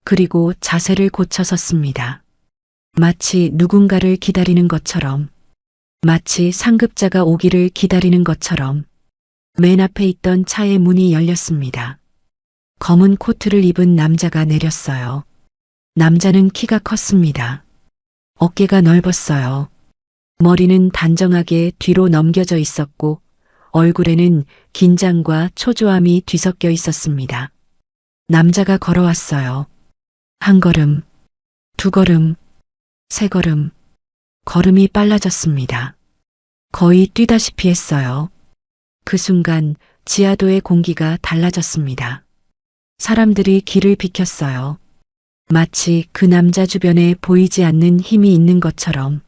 그리고 자세를 고쳐 섰습니다. 마치 누군가를 기다리는 것처럼, 마치 상급자가 오기를 기다리는 것처럼. 맨 앞에 있던 차의 문이 열렸습니다. 검은 코트를 입은 남자가 내렸어요. 남자는 키가 컸습니다. 어깨가 넓었어요. 머리는 단정하게 뒤로 넘겨져 있었고 얼굴에는 긴장과 초조함이 뒤섞여 있었습니다. 남자가 걸어왔어요. 한 걸음, 두 걸음, 세 걸음. 걸음이 빨라졌습니다. 거의 뛰다시피 했어요. 그 순간 지하도의 공기가 달라졌습니다. 사람들이 길을 비켰어요. 마치 그 남자 주변에 보이지 않는 힘이 있는 것처럼.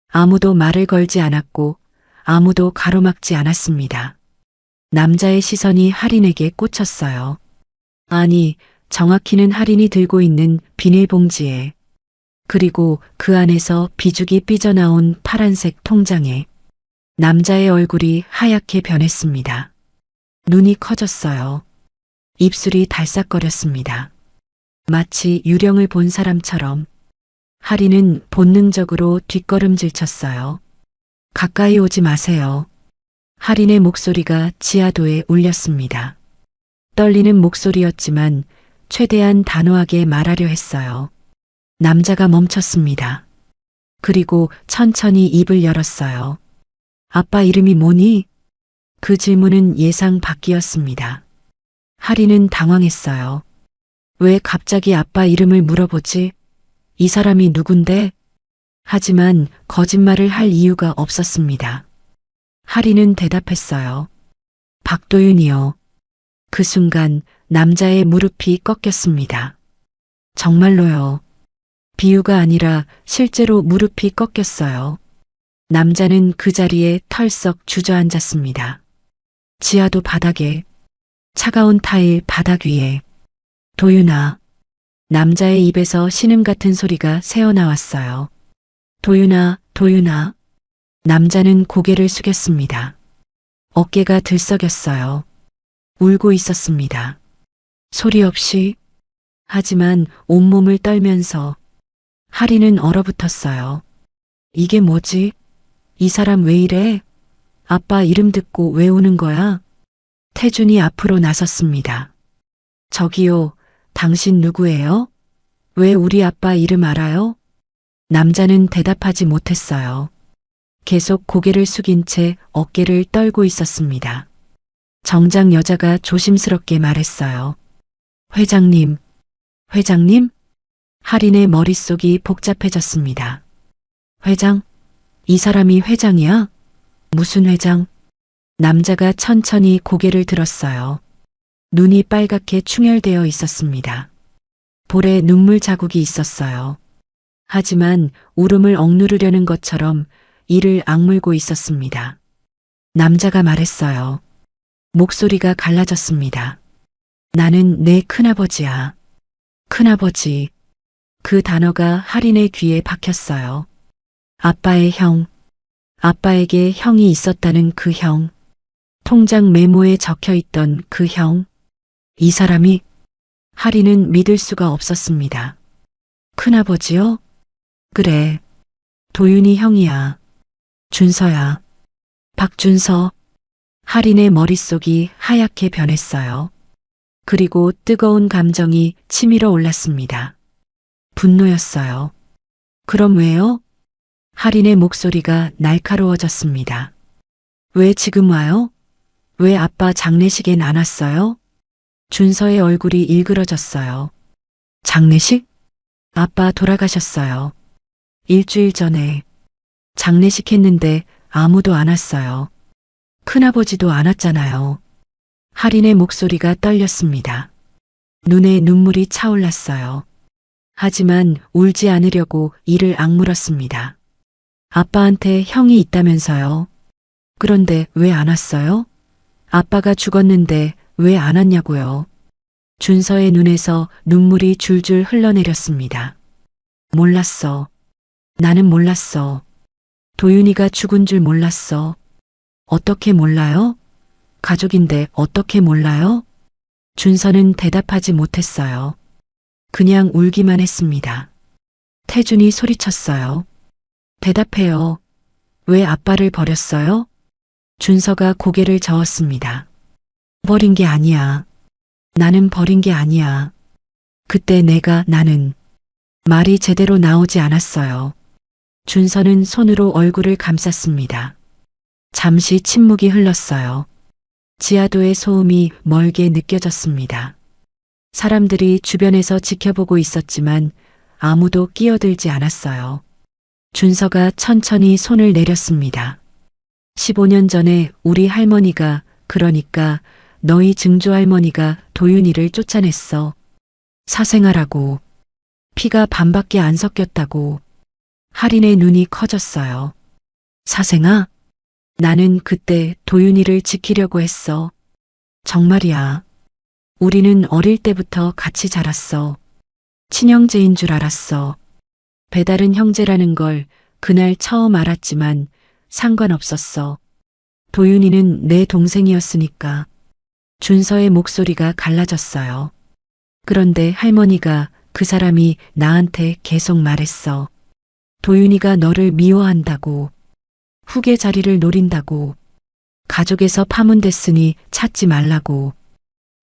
아무도 말을 걸지 않았고 아무도 가로막지 않았습니다. 남자의 시선이 할인에게 꽂혔어요. 아니, 정확히는 할인이 들고 있는 비닐봉지에, 그리고 그 안에서 비죽이 삐져나온 파란색 통장에. 남자의 얼굴이 하얗게 변했습니다. 눈이 커졌어요. 입술이 달싹거렸습니다. 마치 유령을 본 사람처럼. 하리는 본능적으로 뒷걸음질 쳤어요. 가까이 오지 마세요. 하린의 목소리가 지하도에 울렸습니다. 떨리는 목소리였지만 최대한 단호하게 말하려 했어요. 남자가 멈췄습니다. 그리고 천천히 입을 열었어요. 아빠 이름이 뭐니? 그 질문은 예상 밖이었습니다. 하리는 당황했어요. 왜 갑자기 아빠 이름을 물어보지? 이 사람이 누군데? 하지만 거짓말을 할 이유가 없었습니다. 하리는 대답했어요. 박도윤이요. 그 순간 남자의 무릎이 꺾였습니다. 정말로요. 비유가 아니라 실제로 무릎이 꺾였어요. 남자는 그 자리에 털썩 주저앉았습니다. 지하도 바닥에, 차가운 타일 바닥 위에. 도윤아. 남자의 입에서 신음 같은 소리가 새어나왔어요. 도윤아, 도윤아. 남자는 고개를 숙였습니다. 어깨가 들썩였어요. 울고 있었습니다. 소리 없이. 하지만 온몸을 떨면서. 하리는 얼어붙었어요. 이게 뭐지? 이 사람 왜 이래? 아빠 이름 듣고 왜 우는 거야? 태준이 앞으로 나섰습니다. 저기요, 당신 누구예요? 왜 우리 아빠 이름 알아요? 남자는 대답하지 못했어요. 계속 고개를 숙인 채 어깨를 떨고 있었습니다. 정작 여자가 조심스럽게 말했어요. 회장님, 회장님? 할인의 머릿속이 복잡해졌습니다. 회장? 이 사람이 회장이야? 무슨 회장? 남자가 천천히 고개를 들었어요. 눈이 빨갛게 충혈되어 있었습니다. 볼에 눈물 자국이 있었어요. 하지만 울음을 억누르려는 것처럼 이를 악물고 있었습니다. 남자가 말했어요. 목소리가 갈라졌습니다. 나는 내 큰아버지야. 큰아버지. 그 단어가 할인의 귀에 박혔어요. 아빠의 형. 아빠에게 형이 있었다는 그 형. 통장 메모에 적혀 있던 그 형. 이 사람이 하리는 믿을 수가 없었습니다. 큰아버지요? 그래. 도윤이 형이야. 준서야. 박준서. 하린의 머릿속이 하얗게 변했어요. 그리고 뜨거운 감정이 치밀어 올랐습니다. 분노였어요. 그럼 왜요? 하린의 목소리가 날카로워졌습니다. 왜 지금 와요? 왜 아빠 장례식엔 안 왔어요? 준서의 얼굴이 일그러졌어요. 장례식? 아빠 돌아가셨어요. 일주일 전에. 장례식 했는데 아무도 안 왔어요. 큰아버지도 안 왔잖아요. 하린의 목소리가 떨렸습니다. 눈에 눈물이 차올랐어요. 하지만 울지 않으려고 이를 악물었습니다. 아빠한테 형이 있다면서요. 그런데 왜 안 왔어요? 아빠가 죽었는데 왜 안 왔냐고요. 준서의 눈에서 눈물이 줄줄 흘러내렸습니다. 몰랐어. 나는 몰랐어. 도윤이가 죽은 줄 몰랐어. 어떻게 몰라요? 가족인데 어떻게 몰라요? 준서는 대답하지 못했어요. 그냥 울기만 했습니다. 태준이 소리쳤어요. 대답해요. 왜 아빠를 버렸어요? 준서가 고개를 저었습니다. 버린 게 아니야. 나는 버린 게 아니야. 그때 나는 말이 제대로 나오지 않았어요. 준서는 손으로 얼굴을 감쌌습니다. 잠시 침묵이 흘렀어요. 지하도의 소음이 멀게 느껴졌습니다. 사람들이 주변에서 지켜보고 있었지만 아무도 끼어들지 않았어요. 준서가 천천히 손을 내렸습니다. 15년 전에 우리 할머니가, 그러니까 너희 증조할머니가 도윤이를 쫓아냈어. 사생아라고. 피가 반밖에 안 섞였다고. 하린의 눈이 커졌어요. 사생아? 나는 그때 도윤이를 지키려고 했어. 정말이야. 우리는 어릴 때부터 같이 자랐어. 친형제인 줄 알았어. 배다른 형제라는 걸 그날 처음 알았지만 상관없었어. 도윤이는 내 동생이었으니까. 준서의 목소리가 갈라졌어요. 그런데 할머니가 그 사람이 나한테 계속 말했어. 도윤이가 너를 미워한다고. 후계 자리를 노린다고. 가족에서 파문됐으니 찾지 말라고.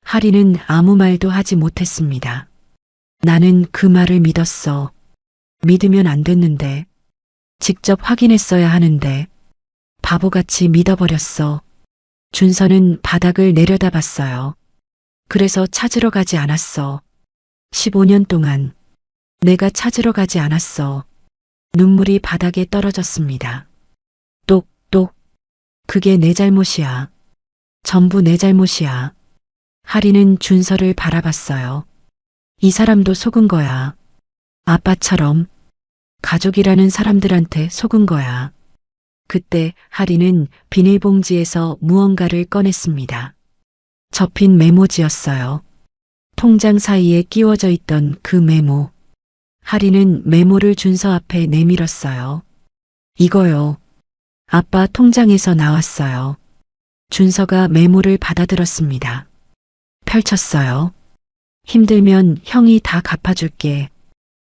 하리는 아무 말도 하지 못했습니다. 나는 그 말을 믿었어. 믿으면 안 됐는데. 직접 확인했어야 하는데. 바보같이 믿어버렸어. 준서는 바닥을 내려다봤어요. 그래서 찾으러 가지 않았어. 15년 동안. 내가 찾으러 가지 않았어. 눈물이 바닥에 떨어졌습니다. 똑똑. 그게 내 잘못이야. 전부 내 잘못이야. 하리는 준서를 바라봤어요. 이 사람도 속은 거야. 아빠처럼. 가족이라는 사람들한테 속은 거야. 그때 하리는 비닐봉지에서 무언가를 꺼냈습니다. 접힌 메모지였어요. 통장 사이에 끼워져 있던 그 메모. 하리는 메모를 준서 앞에 내밀었어요. 이거요. 아빠 통장에서 나왔어요. 준서가 메모를 받아들었습니다. 펼쳤어요. 힘들면 형이 다 갚아줄게.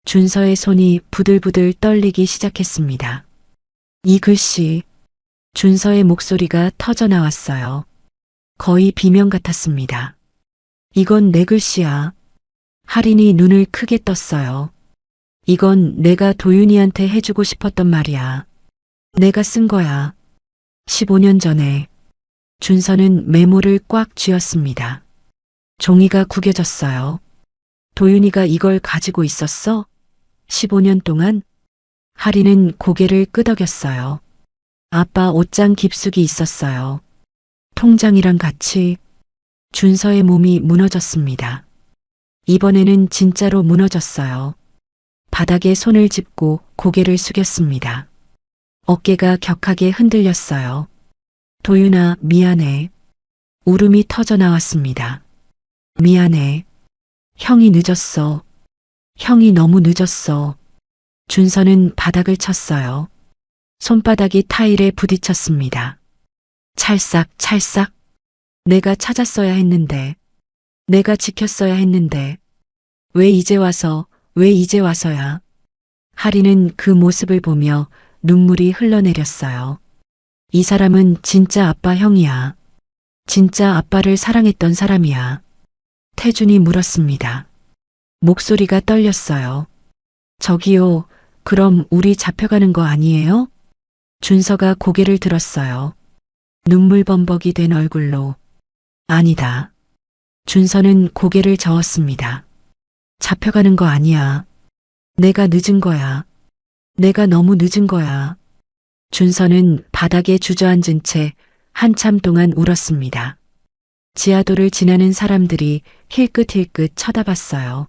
준서의 손이 부들부들 떨리기 시작했습니다. 이 글씨. 준서의 목소리가 터져 나왔어요. 거의 비명 같았습니다. 이건 내 글씨야. 하린이 눈을 크게 떴어요. 이건 내가 도윤이한테 해주고 싶었던 말이야. 내가 쓴 거야. 15년 전에. 준서는 메모를 꽉 쥐었습니다. 종이가 구겨졌어요. 도윤이가 이걸 가지고 있었어? 15년 동안? 하리는 고개를 끄덕였어요. 아빠 옷장 깊숙이 있었어요. 통장이랑 같이. 준서의 몸이 무너졌습니다. 이번에는 진짜로 무너졌어요. 바닥에 손을 짚고 고개를 숙였습니다. 어깨가 격하게 흔들렸어요. 도윤아, 미안해. 울음이 터져 나왔습니다. 미안해. 형이 늦었어. 형이 너무 늦었어. 준서는 바닥을 쳤어요. 손바닥이 타일에 부딪혔습니다. 찰싹 찰싹. 내가 찾았어야 했는데, 내가 지켰어야 했는데, 왜 이제 와서, 왜 이제 와서야. 하리는 그 모습을 보며 눈물이 흘러내렸어요. 이 사람은 진짜 아빠 형이야. 진짜 아빠를 사랑했던 사람이야. 태준이 물었습니다. 목소리가 떨렸어요. 저기요, 그럼 우리 잡혀가는 거 아니에요? 준서가 고개를 들었어요. 눈물 범벅이 된 얼굴로. 아니다. 준서는 고개를 저었습니다. 잡혀가는 거 아니야. 내가 늦은 거야. 내가 너무 늦은 거야. 준서는 바닥에 주저앉은 채 한참 동안 울었습니다. 지하도를 지나는 사람들이 힐끗힐끗 쳐다봤어요.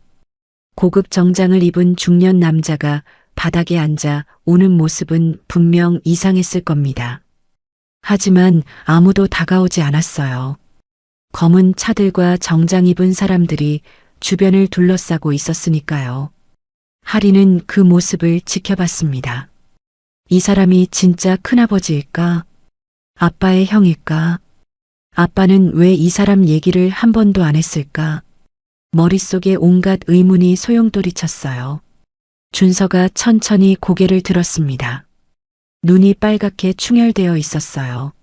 고급 정장을 입은 중년 남자가 바닥에 앉아 우는 모습은 분명 이상했을 겁니다. 하지만 아무도 다가오지 않았어요. 검은 차들과 정장 입은 사람들이 주변을 둘러싸고 있었으니까요. 하리는 그 모습을 지켜봤습니다. 이 사람이 진짜 큰아버지일까? 아빠의 형일까? 아빠는 왜 이 사람 얘기를 한 번도 안 했을까? 머릿속에 온갖 의문이 소용돌이쳤어요. 준서가 천천히 고개를 들었습니다. 눈이 빨갛게 충혈되어 있었어요.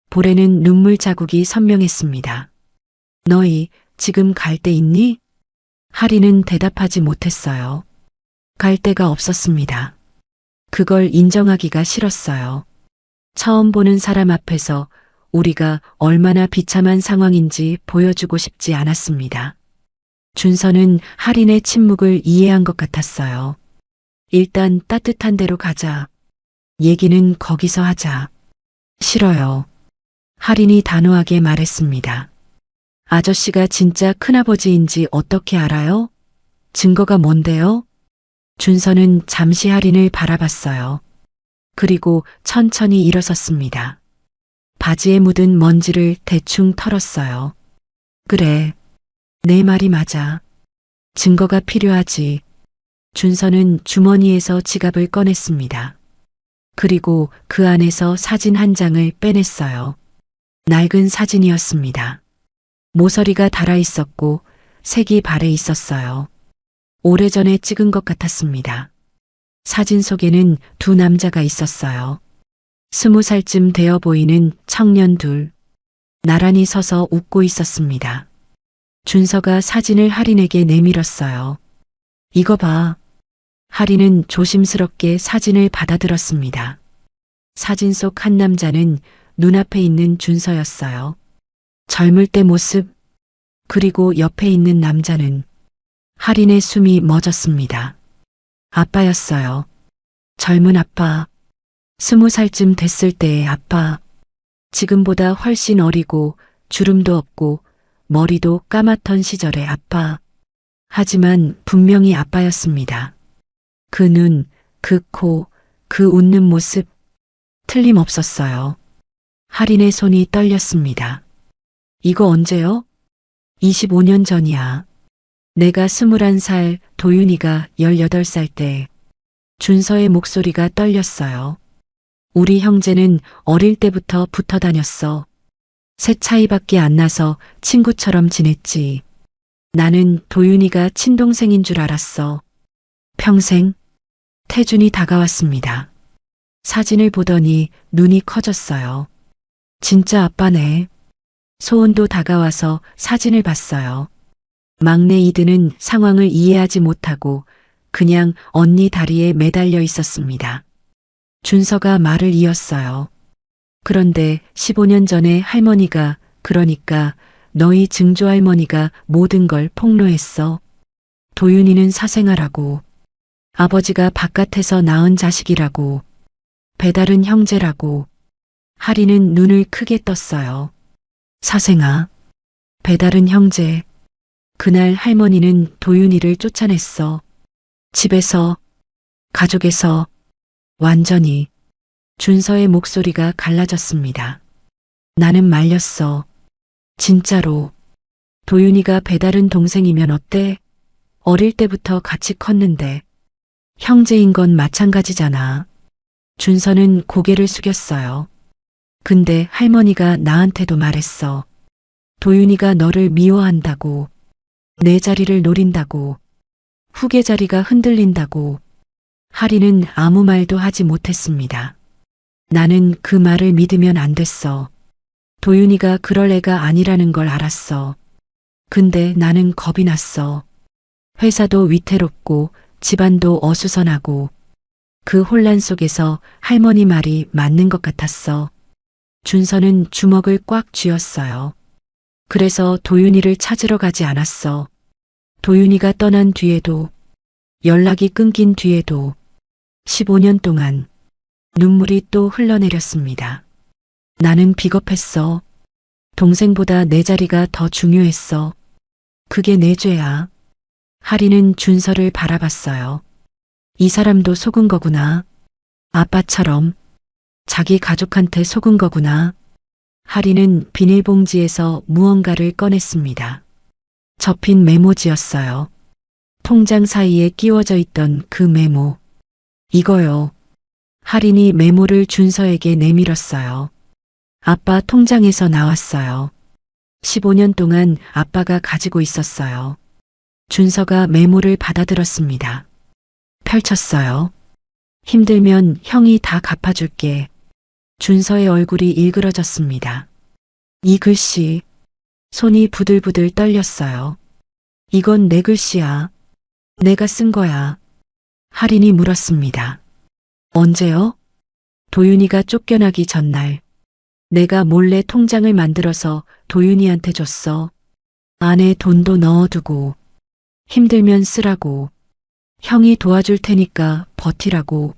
볼에는 눈물 자국이 선명했습니다. 너희 지금 갈 데 있니? 하리는 대답하지 못했어요. 갈 데가 없었습니다. 그걸 인정하기가 싫었어요. 처음 보는 사람 앞에서 우리가 얼마나 비참한 상황인지 보여주고 싶지 않았습니다. 준서는 하린의 침묵을 이해한 것 같았어요. 일단 따뜻한 데로 가자. 얘기는 거기서 하자. 싫어요. 하린이 단호하게 말했습니다. 아저씨가 진짜 큰아버지인지 어떻게 알아요? 증거가 뭔데요? 준서는 잠시 하린을 바라봤어요. 그리고 천천히 일어섰습니다. 바지에 묻은 먼지를 대충 털었어요. 그래, 내 말이 맞아. 증거가 필요하지. 준서는 주머니에서 지갑을 꺼냈습니다. 그리고 그 안에서 사진 한 장을 빼냈어요. 낡은 사진이었습니다. 모서리가 달아 있었고 색이 발해 있었어요. 오래전에 찍은 것 같았습니다. 사진 속에는 두 남자가 있었어요. 20살쯤 되어 보이는 청년 둘. 나란히 서서 웃고 있었습니다. 준서가 사진을 하린에게 내밀었어요. 이거 봐. 하린은 조심스럽게 사진을 받아들었습니다. 사진 속 한 남자는 눈앞에 있는 준서였어요. 젊을 때 모습, 그리고 옆에 있는 남자는 하린의 숨이 멎었습니다. 아빠였어요. 젊은 아빠. 20살쯤 됐을 때의 아빠. 지금보다 훨씬 어리고 주름도 없고 머리도 까맣던 시절의 아빠. 하지만 분명히 아빠였습니다. 그 눈, 그 코, 그 웃는 모습. 틀림없었어요. 하린의 손이 떨렸습니다. 이거 언제요? 25년 전이야. 내가 21살, 도윤이가 18살 때. 준서의 목소리가 떨렸어요. 우리 형제는 어릴 때부터 붙어 다녔어. 세 차이밖에 안 나서 친구처럼 지냈지. 나는 도윤이가 친동생인 줄 알았어. 평생? 태준이 다가왔습니다. 사진을 보더니 눈이 커졌어요. 진짜 아빠네. 소은도 다가와서 사진을 봤어요. 막내 이드는 상황을 이해하지 못하고 그냥 언니 다리에 매달려 있었습니다. 준서가 말을 이었어요. 그런데 15년 전에 할머니가, 그러니까 너희 증조할머니가 모든 걸 폭로했어. 도윤이는 사생아라고. 아버지가 바깥에서 낳은 자식이라고. 배달은 형제라고. 하리는 눈을 크게 떴어요. 사생아. 배달은 형제. 그날 할머니는 도윤이를 쫓아냈어. 집에서, 가족에서, 완전히. 준서의 목소리가 갈라졌습니다. 나는 말렸어. 진짜로. 도윤이가 배다른 동생이면 어때? 어릴 때부터 같이 컸는데. 형제인 건 마찬가지잖아. 준서는 고개를 숙였어요. 근데 할머니가 나한테도 말했어. 도윤이가 너를 미워한다고, 내 자리를 노린다고, 후계 자리가 흔들린다고. 하리는 아무 말도 하지 못했습니다. 나는 그 말을 믿으면 안 됐어. 도윤이가 그럴 애가 아니라는 걸 알았어. 근데 나는 겁이 났어. 회사도 위태롭고 집안도 어수선하고 그 혼란 속에서 할머니 말이 맞는 것 같았어. 준서는 주먹을 꽉 쥐었어요. 그래서 도윤이를 찾으러 가지 않았어. 도윤이가 떠난 뒤에도, 연락이 끊긴 뒤에도 15년 동안 눈물이 또 흘러내렸습니다. 나는 비겁했어. 동생보다 내 자리가 더 중요했어. 그게 내 죄야. 하리는 준서를 바라봤어요. 이 사람도 속은 거구나. 아빠처럼 자기 가족한테 속은 거구나. 하리는 비닐봉지에서 무언가를 꺼냈습니다. 접힌 메모지였어요. 통장 사이에 끼워져 있던 그 메모. 이거요. 하린이 메모를 준서에게 내밀었어요. 아빠 통장에서 나왔어요. 15년 동안 아빠가 가지고 있었어요. 준서가 메모를 받아들었습니다. 펼쳤어요. 힘들면 형이 다 갚아줄게. 준서의 얼굴이 일그러졌습니다. 이 글씨, 손이 부들부들 떨렸어요. 이건 내 글씨야. 내가 쓴 거야. 하린이 물었습니다. 언제요? 도윤이가 쫓겨나기 전날. 내가 몰래 통장을 만들어서 도윤이한테 줬어. 안에 돈도 넣어두고. 힘들면 쓰라고. 형이 도와줄 테니까 버티라고.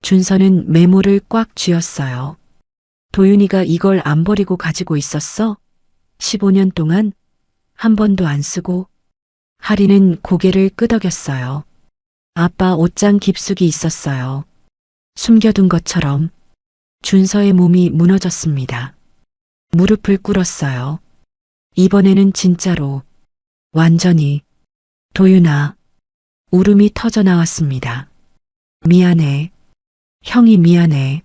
준서는 메모를 꽉 쥐었어요. 도윤이가 이걸 안 버리고 가지고 있었어? 15년 동안 한 번도 안 쓰고. 하리는 고개를 끄덕였어요. 아빠 옷장 깊숙이 있었어요. 숨겨둔 것처럼. 준서의 몸이 무너졌습니다. 무릎을 꿇었어요. 이번에는 진짜로, 완전히. 도윤아. 울음이 터져 나왔습니다. 미안해. 형이 미안해.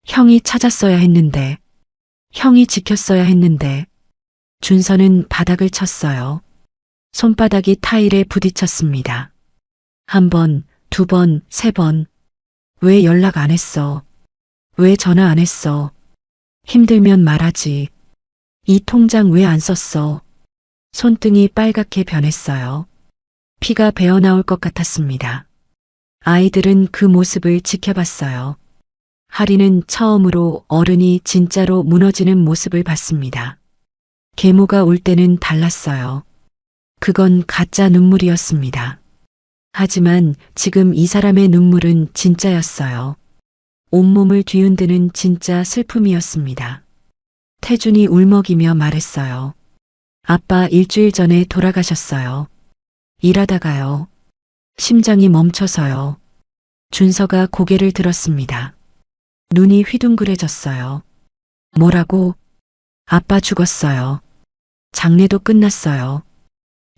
형이 찾았어야 했는데. 형이 지켰어야 했는데. 준서는 바닥을 쳤어요. 손바닥이 타일에 부딪혔습니다. 한 번, 두 번, 세 번. 왜 연락 안 했어? 왜 전화 안 했어? 힘들면 말하지. 이 통장 왜 안 썼어? 손등이 빨갛게 변했어요. 피가 배어나올 것 같았습니다. 아이들은 그 모습을 지켜봤어요. 하리는 처음으로 어른이 진짜로 무너지는 모습을 봤습니다. 계모가 울 때는 달랐어요. 그건 가짜 눈물이었습니다. 하지만 지금 이 사람의 눈물은 진짜였어요. 온몸을 뒤흔드는 진짜 슬픔이었습니다. 태준이 울먹이며 말했어요. 아빠 일주일 전에 돌아가셨어요. 일하다가요. 심장이 멈춰서요. 준서가 고개를 들었습니다. 눈이 휘둥그레졌어요. 뭐라고? 아빠 죽었어요. 장례도 끝났어요.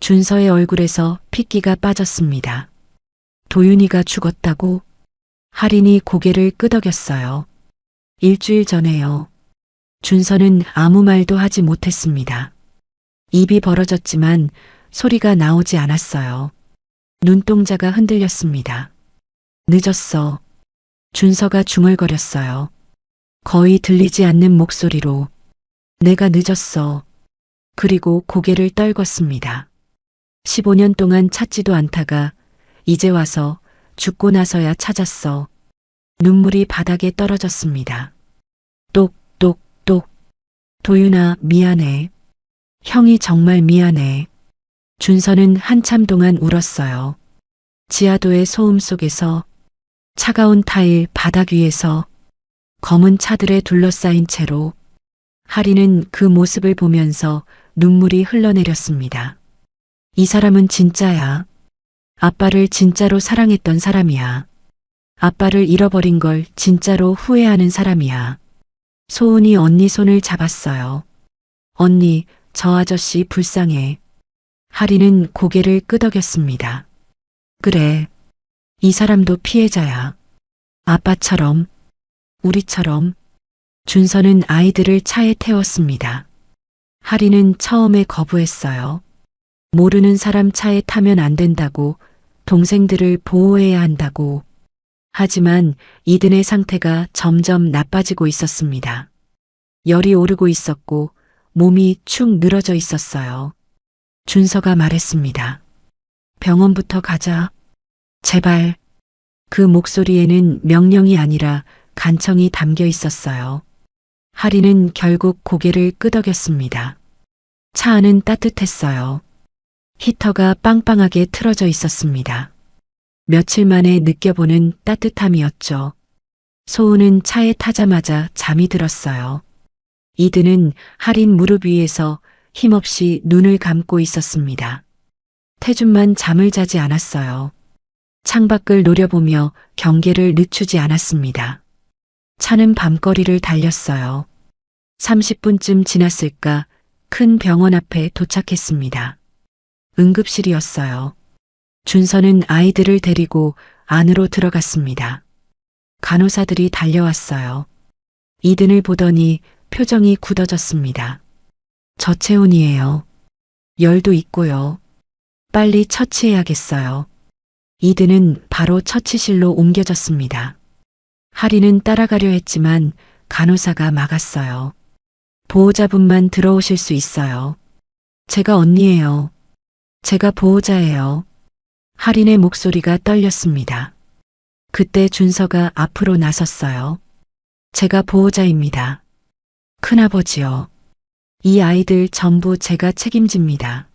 준서의 얼굴에서 핏기가 빠졌습니다. 도윤이가 죽었다고? 하린이 고개를 끄덕였어요. 일주일 전에요. 준서는 아무 말도 하지 못했습니다. 입이 벌어졌지만 소리가 나오지 않았어요. 눈동자가 흔들렸습니다. 늦었어. 준서가 중얼거렸어요. 거의 들리지 않는 목소리로. 내가 늦었어. 그리고 고개를 떨궜습니다. 15년 동안 찾지도 않다가 이제 와서 죽고 나서야 찾았어. 눈물이 바닥에 떨어졌습니다. 똑똑똑. 도윤아, 미안해. 형이 정말 미안해. 준서는 한참 동안 울었어요. 지하도의 소음 속에서, 차가운 타일 바닥 위에서, 검은 차들에 둘러싸인 채로. 하리는 그 모습을 보면서 눈물이 흘러내렸습니다. 이 사람은 진짜야. 아빠를 진짜로 사랑했던 사람이야. 아빠를 잃어버린 걸 진짜로 후회하는 사람이야. 소은이 언니 손을 잡았어요. 언니, 저 아저씨 불쌍해. 하리는 고개를 끄덕였습니다. 그래. 이 사람도 피해자야. 아빠처럼, 우리처럼. 준서는 아이들을 차에 태웠습니다. 하리는 처음에 거부했어요. 모르는 사람 차에 타면 안 된다고, 동생들을 보호해야 한다고. 하지만 이든의 상태가 점점 나빠지고 있었습니다. 열이 오르고 있었고 몸이 축 늘어져 있었어요. 준서가 말했습니다. 병원부터 가자. 제발. 그 목소리에는 명령이 아니라 간청이 담겨 있었어요. 하리는 결국 고개를 끄덕였습니다. 차 안은 따뜻했어요. 히터가 빵빵하게 틀어져 있었습니다. 며칠 만에 느껴보는 따뜻함이었죠. 소은은 차에 타자마자 잠이 들었어요. 이든은 하린 무릎 위에서 힘없이 눈을 감고 있었습니다. 태준만 잠을 자지 않았어요. 창밖을 노려보며 경계를 늦추지 않았습니다. 차는 밤거리를 달렸어요. 30분쯤 지났을까 큰 병원 앞에 도착했습니다. 응급실이었어요. 준서는 아이들을 데리고 안으로 들어갔습니다. 간호사들이 달려왔어요. 이든을 보더니 표정이 굳어졌습니다. 저체온이에요. 열도 있고요. 빨리 처치해야겠어요. 이든은 바로 처치실로 옮겨졌습니다. 하리는 따라가려 했지만 간호사가 막았어요. 보호자분만 들어오실 수 있어요. 제가 언니예요. 제가 보호자예요. 하린의 목소리가 떨렸습니다. 그때 준서가 앞으로 나섰어요. 제가 보호자입니다. 큰아버지요. 이 아이들 전부 제가 책임집니다.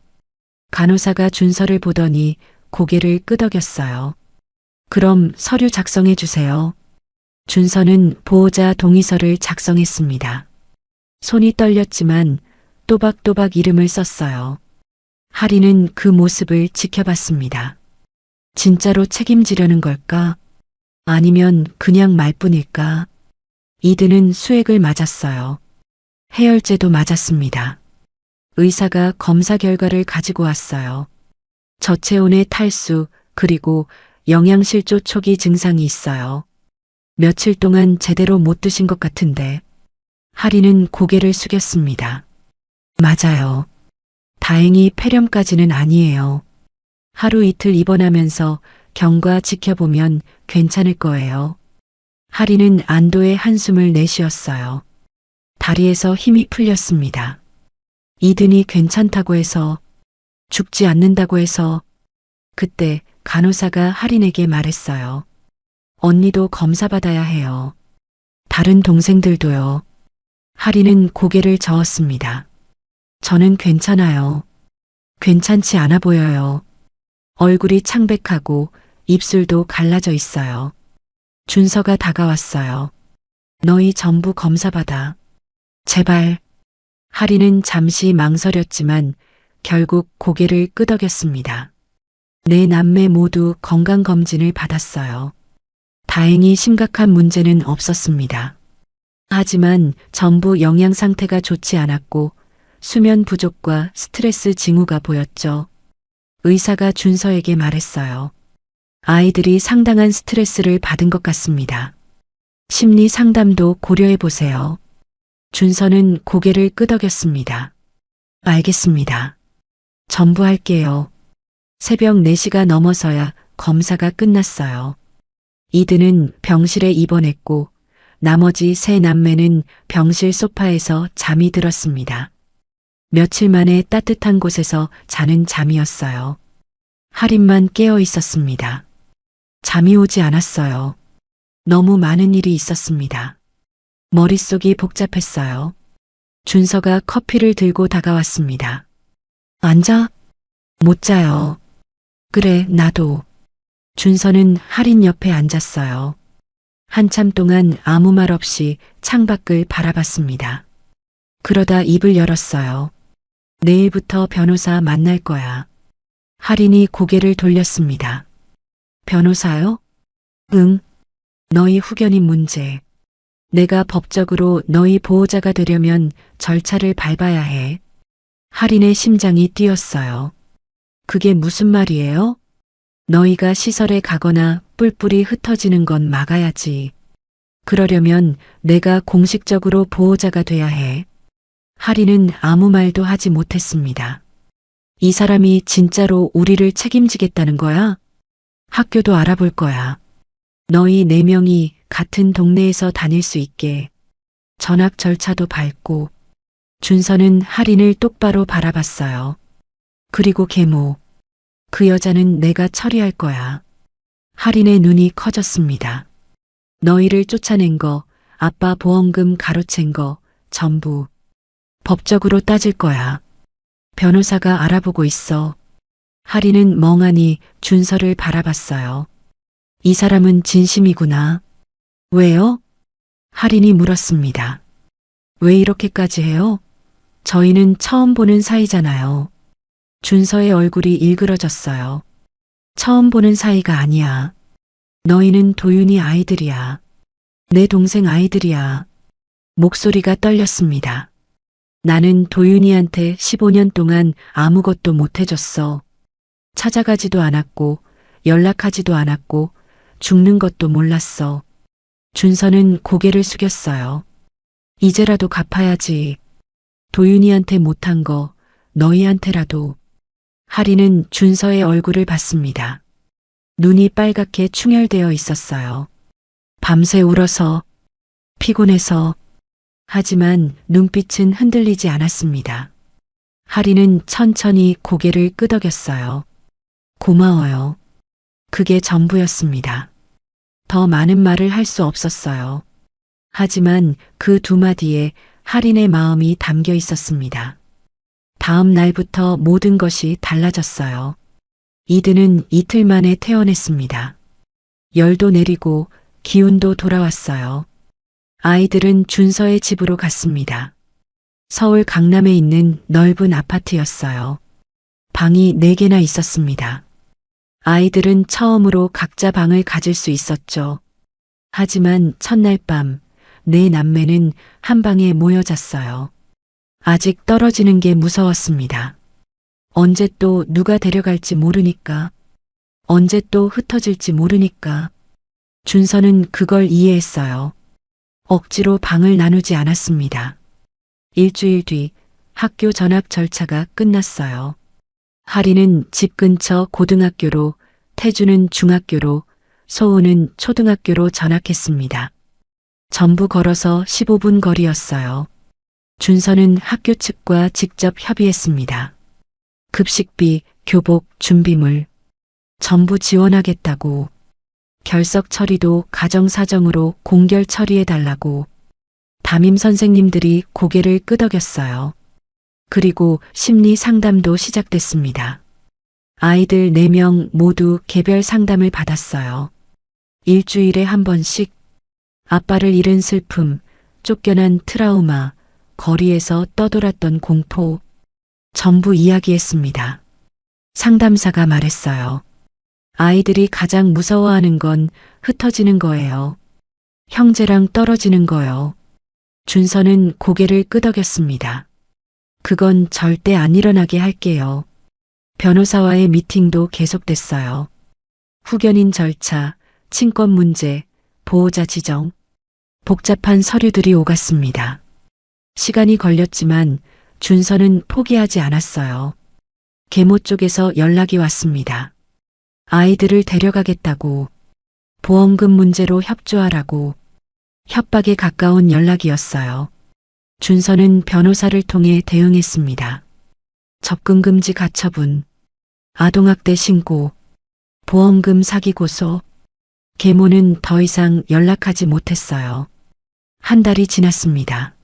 간호사가 준서를 보더니 고개를 끄덕였어요. 그럼 서류 작성해 주세요. 준서는 보호자 동의서를 작성했습니다. 손이 떨렸지만 또박또박 이름을 썼어요. 하리는 그 모습을 지켜봤습니다. 진짜로 책임지려는 걸까? 아니면 그냥 말뿐일까? 이든은 수액을 맞았어요. 해열제도 맞았습니다. 의사가 검사 결과를 가지고 왔어요. 저체온의 탈수 그리고 영양실조 초기 증상이 있어요. 며칠 동안 제대로 못 드신 것 같은데. 하리는 고개를 숙였습니다. 맞아요. 다행히 폐렴까지는 아니에요. 하루 이틀 입원하면서 경과 지켜보면 괜찮을 거예요. 하리는 안도의 한숨을 내쉬었어요. 다리에서 힘이 풀렸습니다. 이든이 괜찮다고 해서, 죽지 않는다고 해서, 그때 간호사가 하린에게 말했어요. 언니도 검사받아야 해요. 다른 동생들도요. 하린은 고개를 저었습니다. 저는 괜찮아요. 괜찮지 않아 보여요. 얼굴이 창백하고 입술도 갈라져 있어요. 준서가 다가왔어요. 너희 전부 검사받아. 제발. 하리는 잠시 망설였지만 결국 고개를 끄덕였습니다. 네 남매 모두 건강검진을 받았어요. 다행히 심각한 문제는 없었습니다. 하지만 전부 영양 상태가 좋지 않았고 수면 부족과 스트레스 징후가 보였죠. 의사가 준서에게 말했어요. 아이들이 상당한 스트레스를 받은 것 같습니다. 심리 상담도 고려해 보세요. 준서는 고개를 끄덕였습니다. 알겠습니다. 전부 할게요. 새벽 4시가 넘어서야 검사가 끝났어요. 이든은 병실에 입원했고 나머지 세 남매는 병실 소파에서 잠이 들었습니다. 며칠 만에 따뜻한 곳에서 자는 잠이었어요. 하린만 깨어 있었습니다. 잠이 오지 않았어요. 너무 많은 일이 있었습니다. 머릿속이 복잡했어요. 준서가 커피를 들고 다가왔습니다. 앉아? 못 자요. 그래, 나도. 준서는 하린 옆에 앉았어요. 한참 동안 아무 말 없이 창밖을 바라봤습니다. 그러다 입을 열었어요. 내일부터 변호사 만날 거야. 하린이 고개를 돌렸습니다. 변호사요? 응. 너희 후견인 문제. 내가 법적으로 너희 보호자가 되려면 절차를 밟아야 해. 하린의 심장이 뛰었어요. 그게 무슨 말이에요? 너희가 시설에 가거나 뿔뿔이 흩어지는 건 막아야지. 그러려면 내가 공식적으로 보호자가 돼야 해. 하리는 아무 말도 하지 못했습니다. 이 사람이 진짜로 우리를 책임지겠다는 거야? 학교도 알아볼 거야. 너희 4명이 같은 동네에서 다닐 수 있게 전학 절차도 밟고. 준서는 하린을 똑바로 바라봤어요. 그리고 계모. 그 여자는 내가 처리할 거야. 하린의 눈이 커졌습니다. 너희를 쫓아낸 거, 아빠 보험금 가로챈 거 전부 법적으로 따질 거야. 변호사가 알아보고 있어. 하린은 멍하니 준서를 바라봤어요. 이 사람은 진심이구나. 왜요? 하린이 물었습니다. 왜 이렇게까지 해요? 저희는 처음 보는 사이잖아요. 준서의 얼굴이 일그러졌어요. 처음 보는 사이가 아니야. 너희는 도윤이 아이들이야. 내 동생 아이들이야. 목소리가 떨렸습니다. 나는 도윤이한테 15년 동안 아무것도 못 해줬어. 찾아가지도 않았고 연락하지도 않았고 죽는 것도 몰랐어. 준서는 고개를 숙였어요. 이제라도 갚아야지. 도윤이한테 못한 거 너희한테라도. 하리는 준서의 얼굴을 봤습니다. 눈이 빨갛게 충혈되어 있었어요. 밤새 울어서, 피곤해서. 하지만 눈빛은 흔들리지 않았습니다. 하리는 천천히 고개를 끄덕였어요. 고마워요. 그게 전부였습니다. 더 많은 말을 할 수 없었어요. 하지만 그 2마디에 하린의 마음이 담겨 있었습니다. 다음 날부터 모든 것이 달라졌어요. 이드는 이틀 만에 퇴원했습니다. 열도 내리고 기운도 돌아왔어요. 아이들은 준서의 집으로 갔습니다. 서울 강남에 있는 넓은 아파트였어요. 방이 4개나 있었습니다. 아이들은 처음으로 각자 방을 가질 수 있었죠. 하지만 첫날 밤, 4남매는 한 방에 모여 잤어요. 아직 떨어지는 게 무서웠습니다. 언제 또 누가 데려갈지 모르니까. 언제 또 흩어질지 모르니까. 준서는 그걸 이해했어요. 억지로 방을 나누지 않았습니다. 일주일 뒤 학교 전학 절차가 끝났어요. 하리는 집 근처 고등학교로, 태주는 중학교로, 소우는 초등학교로 전학했습니다. 전부 걸어서 15분 거리였어요. 준서는 학교 측과 직접 협의했습니다. 급식비, 교복, 준비물 전부 지원하겠다고. 결석 처리도 가정사정으로 공결 처리해달라고. 담임 선생님들이 고개를 끄덕였어요. 그리고 심리 상담도 시작됐습니다. 아이들 4명 모두 개별 상담을 받았어요. 일주일에 한 번씩 아빠를 잃은 슬픔, 쫓겨난 트라우마, 거리에서 떠돌았던 공포, 전부 이야기했습니다. 상담사가 말했어요. 아이들이 가장 무서워하는 건 흩어지는 거예요. 형제랑 떨어지는 거요. 준서는 고개를 끄덕였습니다. 그건 절대 안 일어나게 할게요. 변호사와의 미팅도 계속됐어요. 후견인 절차, 친권 문제, 보호자 지정, 복잡한 서류들이 오갔습니다. 시간이 걸렸지만 준서는 포기하지 않았어요. 계모 쪽에서 연락이 왔습니다. 아이들을 데려가겠다고, 보험금 문제로 협조하라고. 협박에 가까운 연락이었어요. 준서는 변호사를 통해 대응했습니다. 접근금지 가처분, 아동학대 신고, 보험금 사기 고소. 계모는 더 이상 연락하지 못했어요. 한 달이 지났습니다.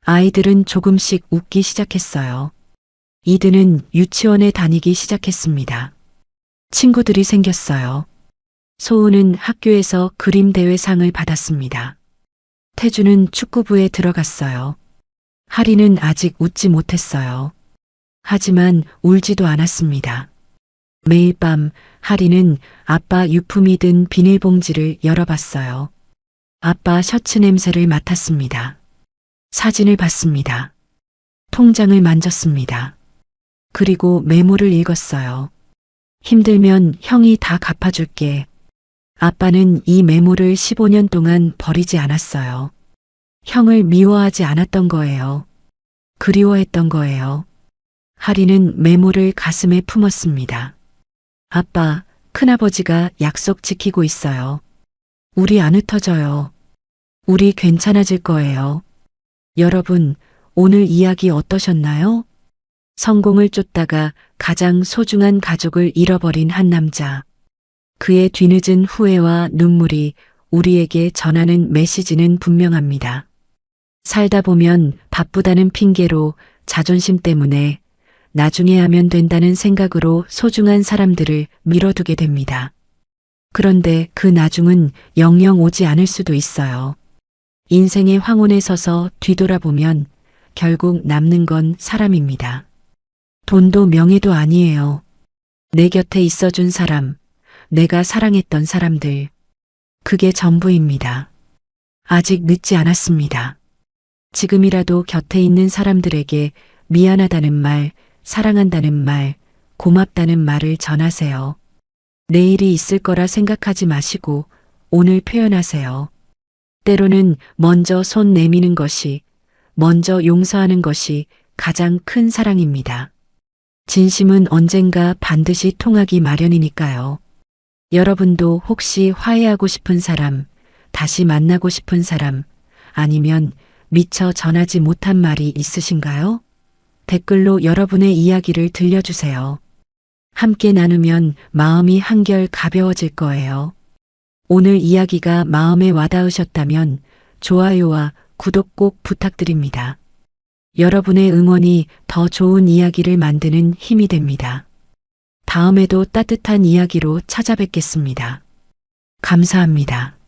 아이들은 조금씩 웃기 시작했어요. 이드는 유치원에 다니기 시작했습니다. 친구들이 생겼어요. 소우는 학교에서 그림 대회상을 받았습니다. 태주는 축구부에 들어갔어요. 하리는 아직 웃지 못했어요. 하지만 울지도 않았습니다. 매일 밤 하리는 아빠 유품이 든 비닐봉지를 열어봤어요. 아빠 셔츠 냄새를 맡았습니다. 사진을 봤습니다. 통장을 만졌습니다. 그리고 메모를 읽었어요. 힘들면 형이 다 갚아줄게. 아빠는 이 메모를 15년 동안 버리지 않았어요. 형을 미워하지 않았던 거예요. 그리워했던 거예요. 하리는 메모를 가슴에 품었습니다. 아빠, 큰아버지가 약속 지키고 있어요. 우리 안 흩어져요. 우리 괜찮아질 거예요. 여러분, 오늘 이야기 어떠셨나요? 성공을 쫓다가 가장 소중한 가족을 잃어버린 한 남자. 그의 뒤늦은 후회와 눈물이 우리에게 전하는 메시지는 분명합니다. 살다 보면 바쁘다는 핑계로 자존심 때문에 나중에 하면 된다는 생각으로 소중한 사람들을 미뤄두게 됩니다. 그런데 그 나중은 영영 오지 않을 수도 있어요. 인생의 황혼에 서서 뒤돌아보면 결국 남는 건 사람입니다. 돈도 명예도 아니에요. 내 곁에 있어준 사람, 내가 사랑했던 사람들. 그게 전부입니다. 아직 늦지 않았습니다. 지금이라도 곁에 있는 사람들에게 미안하다는 말, 사랑한다는 말, 고맙다는 말을 전하세요. 내일이 있을 거라 생각하지 마시고 오늘 표현하세요. 때로는 먼저 손 내미는 것이, 먼저 용서하는 것이 가장 큰 사랑입니다. 진심은 언젠가 반드시 통하기 마련이니까요. 여러분도 혹시 화해하고 싶은 사람, 다시 만나고 싶은 사람, 아니면 미처 전하지 못한 말이 있으신가요? 댓글로 여러분의 이야기를 들려주세요. 함께 나누면 마음이 한결 가벼워질 거예요. 오늘 이야기가 마음에 와닿으셨다면 좋아요와 구독 꼭 부탁드립니다. 여러분의 응원이 더 좋은 이야기를 만드는 힘이 됩니다. 다음에도 따뜻한 이야기로 찾아뵙겠습니다. 감사합니다.